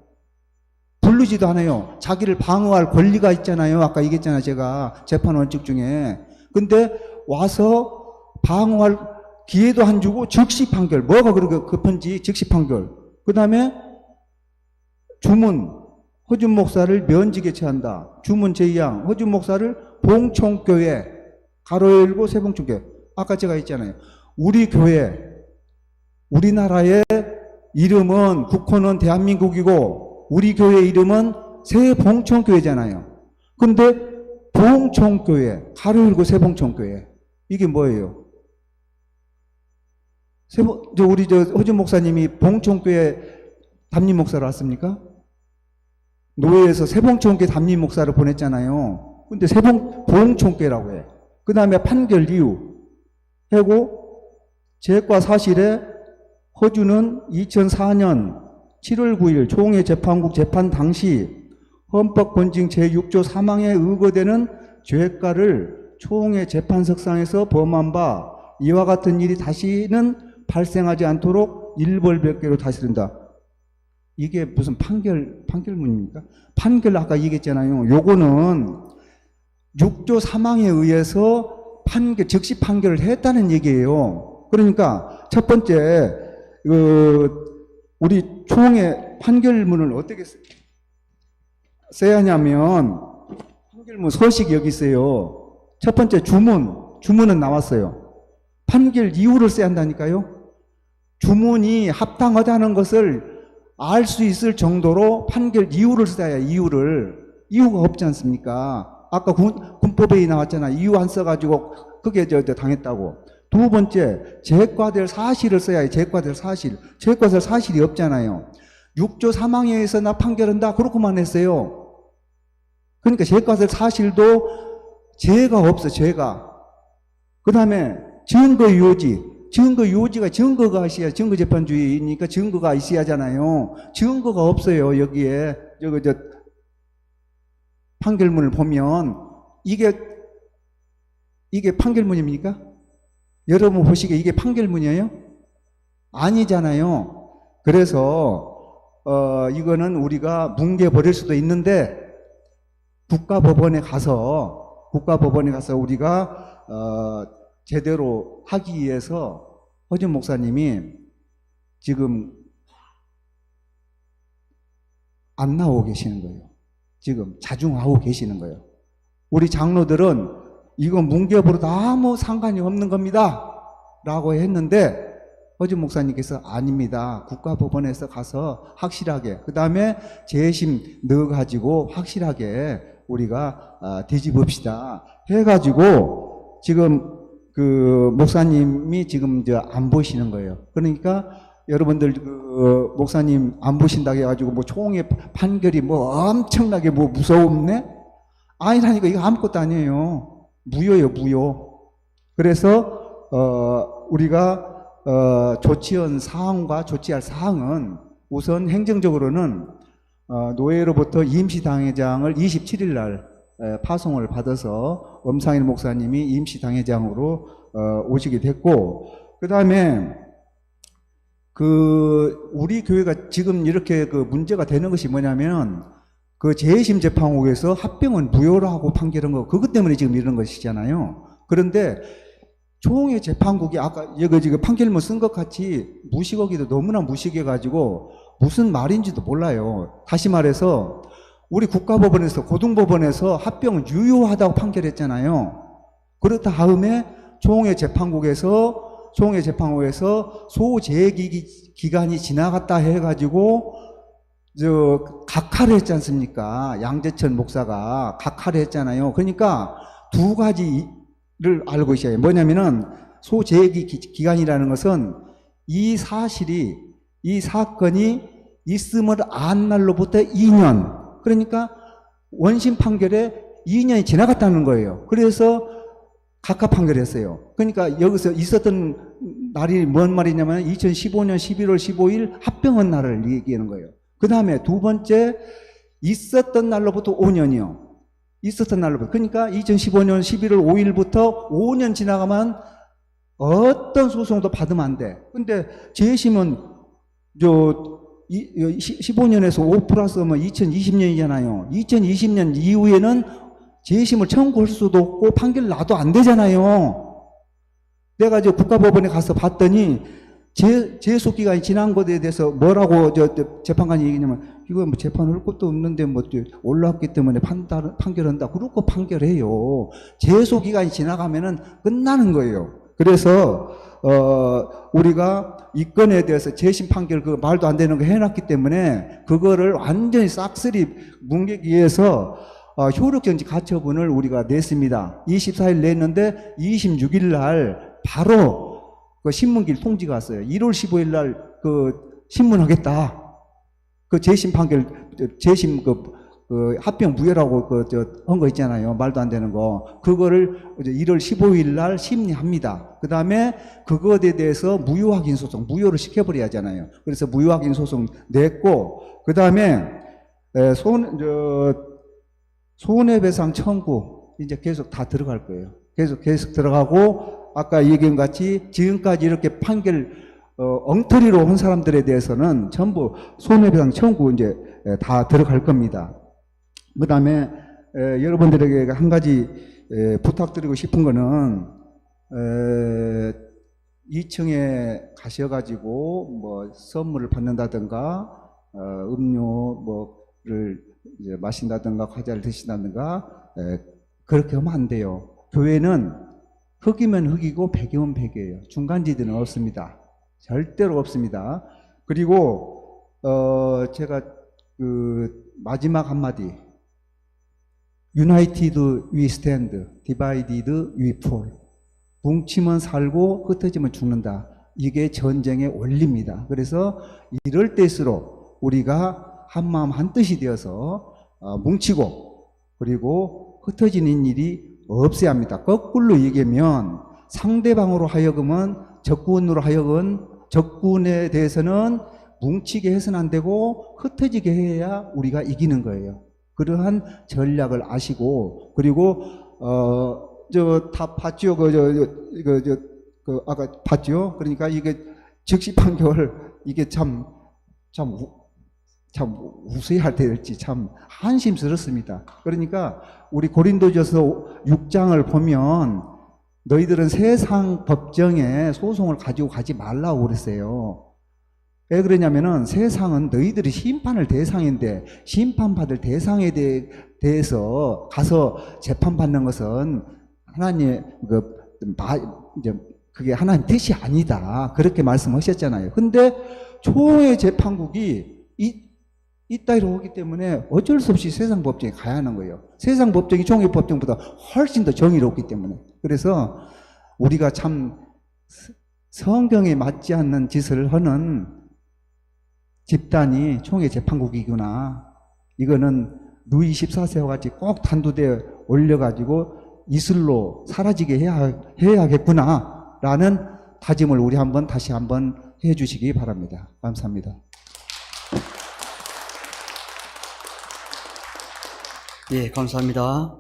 부르지도 않아요. 자기를 방어할 권리가 있잖아요. 아까 얘기했잖아요. 제가 재판 원칙 중에. 근데 와서 방어할 기회도 안 주고 즉시 판결. 뭐가 그렇게 급한지 즉시 판결. 그 다음에 주문. 허준 목사를 면직에 처한다. 주문 제2항. 허준 목사를 봉총교회 가로 열고 세봉총교회. 아까 제가 했잖아요. 우리 교회, 우리나라의 이름은 국호는 대한민국이고 우리 교회 이름은 세봉총교회잖아요. 근데 봉총교회 가로 열고 세봉총교회 이게 뭐예요? 우리 허준 목사님이 봉총교회 담임 목사로 왔습니까? 노예에서 세봉총교회 담임 목사를 보냈잖아요. 근데 봉총교회라고 해. 그 다음에 판결 이유 하고 재과 사실에 허준은 2004년 7월 9일 총회 재판국 재판 당시 헌법 권징 제6조 3항에 의거되는 죄가를 총회 재판석상에서 범한 바 이와 같은 일이 다시는 발생하지 않도록 일벌백계로 다스린다. 이게 무슨 판결문입니까? 판결 아까 얘기했잖아요. 요거는 6조 3항에 의해서 즉시 판결을 했다는 얘기예요. 그러니까 첫 번째 우리 총회 판결문을 어떻게 써야 하냐면 판결문 소식이 여기 있어요. 첫 번째 주문은 나왔어요. 판결 이유를 써야 한다니까요. 주문이 합당하다는 것을 알 수 있을 정도로 판결 이유를 써야 해요. 이유가 없지 않습니까? 아까 군법에 나왔잖아. 이유 안 써가지고 그게 당했다고. 두 번째, 재과될 사실을 써야 해요. 재과될 사실이 없잖아요. 6조 3항에 의해서 나 판결한다. 그렇게만 했어요. 그러니까 재과될 사실도 죄가 없어, 죄가. 그 다음에 증거 유효지. 증거가 있어야, 증거재판주의니까 증거가 있어야 하잖아요. 증거가 없어요, 여기에. 판결문을 보면, 이게 판결문입니까? 여러분 보시기에 이게 판결문이에요? 아니잖아요. 그래서, 이거는 우리가 뭉개버릴 수도 있는데, 국가법원에 가서 우리가, 제대로 하기 위해서 허준 목사님이 지금 안 나오고 계시는 거예요. 지금 자중하고 계시는 거예요. 우리 장로들은 이거 뭉개버려도 아무 상관이 없는 겁니다 라고 했는데 허준 목사님께서 아닙니다. 국가법원에서 가서 확실하게 그 다음에 재심 넣어가지고 확실하게 우리가 뒤집읍시다 해가지고 지금 그 목사님이 지금 안 보시는 거예요. 그러니까 여러분들 목사님 안 보신다고 해가지고 뭐 총회 판결이 뭐 엄청나게 뭐 무서웠네? 아니라니까. 이거 아무것도 아니에요. 무효예요, 무효. 그래서 우리가 조치한 사항과 조치할 사항은 우선 행정적으로는 노예로부터 임시당회장을 27일 날 파송을 받아서 엄상일 목사님이 임시당회장으로 오시게 됐고, 그 다음에 우리 교회가 지금 이렇게 문제가 되는 것이 뭐냐면 그 재심 재판국에서 합병은 무효로 하고 판결한 거, 그것 때문에 지금 이런 것이잖아요. 그런데 총회 재판국이 아까 이거 지금 판결문 쓴 것 같이 무식하기도 너무나 무식해가지고 무슨 말인지도 몰라요. 다시 말해서 우리 국가법원에서 고등법원에서 합병은 유효하다고 판결했잖아요. 그렇다 하음에 총회 재판국에서 소재기 기간이 지나갔다 해가지고 각하를 했지 않습니까? 양재천 목사가 각하를 했잖아요. 그러니까 두 가지를 알고 있어야 해요. 뭐냐면은 소재기 기간이라는 것은 이 사건이 있음을 안 날로부터 2년, 그러니까 원심 판결에 2년이 지나갔다는 거예요. 그래서 각하 판결했어요. 그러니까 여기서 있었던 날이 뭔 말이냐면 2015년 11월 15일 합병한 날을 얘기하는 거예요. 그 다음에 두 번째, 있었던 날로부터 5년이요. 있었던 날로부터. 그러니까 2015년 11월 5일부터 5년 지나가면 어떤 소송도 받으면 안 돼. 근데 재심은 15년에서 5 플러스면 2020년이잖아요. 2020년 이후에는 재심을 청구할 수도 없고 판결 나도 안 되잖아요. 내가 국가법원에 가서 봤더니 제소 기간이 지난 것에 대해서 뭐라고 재판관이 얘기냐면, 이거 뭐 재판할 것도 없는데 뭐 올라왔기 때문에 판결한다. 그렇고 판결해요. 제소 기간이 지나가면은 끝나는 거예요. 그래서 우리가 이 건에 대해서 재심 판결 그 말도 안 되는 거 해놨기 때문에 그거를 완전히 싹쓸이 뭉개기 위해서 효력정지 가처분을 우리가 냈습니다. 24일 냈는데 26일 날 바로 그 신문길 통지가 왔어요. 1월 15일 날 그 신문하겠다. 그 재심 판결, 재심 그 합병 무효라고 한 거 있잖아요. 말도 안 되는 거. 그거를 1월 15일 날 심리합니다. 그 다음에 그것에 대해서 무효확인 소송, 무효를 시켜버려야 하잖아요. 그래서 무효확인 소송 냈고, 그 다음에 손해배상 청구 이제 계속 다 들어갈 거예요. 계속 들어가고, 아까 얘기한 같이 지금까지 이렇게 판결 엉터리로 한 사람들에 대해서는 전부 손해배상 청구 이제 다 들어갈 겁니다. 그 다음에 여러분들에게 한 가지 부탁드리고 싶은 거는 2층에 가셔가지고 뭐 선물을 받는다든가 음료 뭐를 이제 마신다든가 과자를 드신다든가 그렇게 하면 안 돼요. 교회는 흙이면 흙이고 백이면 백이에요. 중간지대는 없습니다. 절대로 없습니다. 그리고 제가 그 마지막 한마디, United we stand, divided we fall. 뭉치면 살고 흩어지면 죽는다. 이게 전쟁의 원리입니다. 그래서 이럴 때일수록 우리가 한마음 한뜻이 되어서 뭉치고 그리고 흩어지는 일이 없어야 합니다. 거꾸로 얘기하면 상대방으로 하여금은 적군에 대해서는 뭉치게 해서는 안 되고 흩어지게 해야 우리가 이기는 거예요. 그러한 전략을 아시고, 그리고 다 봤죠. 아까 봤죠. 그러니까 이게 즉시 판결, 이게 참 우세할 될지 참 한심스럽습니다. 그러니까 우리 고린도전서 6장을 보면 너희들은 세상 법정에 소송을 가지고 가지 말라고 그랬어요. 왜 그러냐면은 세상은 너희들이 심판을 대상인데 심판받을 대상에 대해서 가서 재판받는 것은 하나님 그게 하나님 뜻이 아니다. 그렇게 말씀하셨잖아요. 근데 총회 재판국이 이따위로 오기 때문에 어쩔 수 없이 세상 법정에 가야 하는 거예요. 세상 법정이 총회 법정보다 훨씬 더 정의롭기 때문에. 그래서 우리가 참 성경에 맞지 않는 짓을 하는 집단이 총회 재판국이구나. 이거는 루이 14세와 같이 꼭 단두대에 올려가지고 이슬로 사라지게 해야겠구나 라는 다짐을 우리 다시 한번 해주시기 바랍니다. 감사합니다. 예, 감사합니다.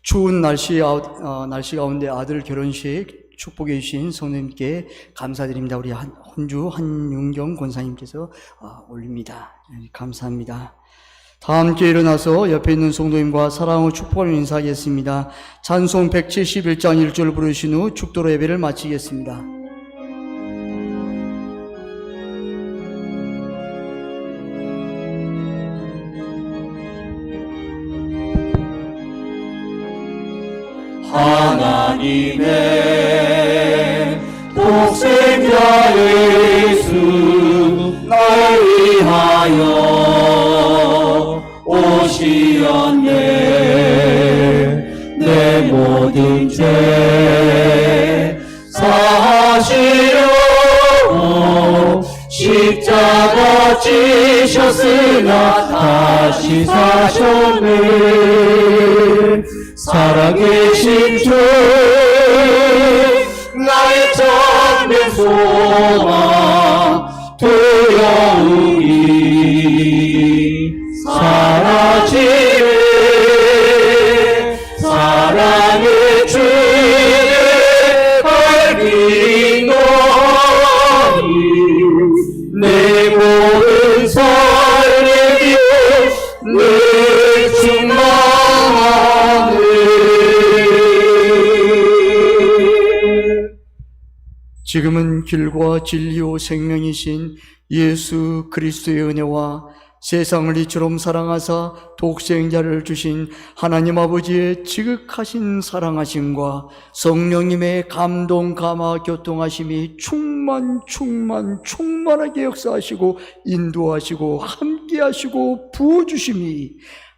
추운 날씨 가운데 아들 결혼식 축복해 주신 성도님께 감사드립니다. 우리 혼주 한윤경 권사님께서 올립니다. 감사합니다. 다 함께 일어나서 옆에 있는 성도님과 사랑으로 축복을 인사하겠습니다. 찬송 171장 1절 부르신 후 축도로 예배를 마치겠습니다. 하나님의 독생자 예수 날 위하여 오시었네. 내 모든 죄 사하시려 십자가 지셨으나 다시 사셨네. 살아계신 주 나의 참된 소망 두려움이 사라지네. 사랑의 주의 밝힌 너희 내 모든 삶의 길 늘 충만하네. 지금은 길과 진리요 생명이신 예수 그리스도의 은혜와 세상을 이처럼 사랑하사 독생자를 주신 하나님 아버지의 지극하신 사랑하심과 성령님의 감동 감화 교통하심이 충만하게 역사하시고 인도하시고 함께하시고 부어주심이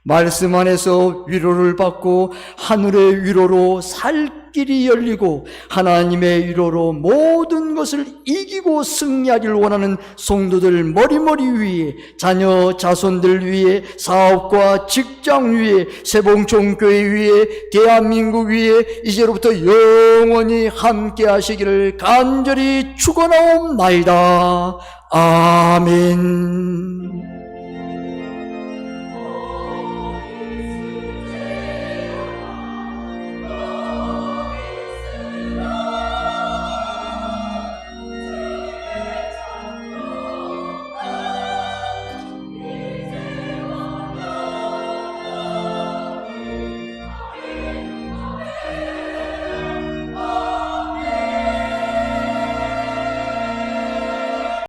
말씀 안에서 위로를 받고 하늘의 위로로 살 길이 열리고 하나님의 위로로 모든 것을 이기고 승리하기를 원하는 성도들 머리머리 위에, 자녀 자손들 위에, 사업과 직장 위에, 세봉총교회 위에, 대한민국 위에 이제로부터 영원히 함께 하시기를 간절히 축원하옵나이다. 아멘.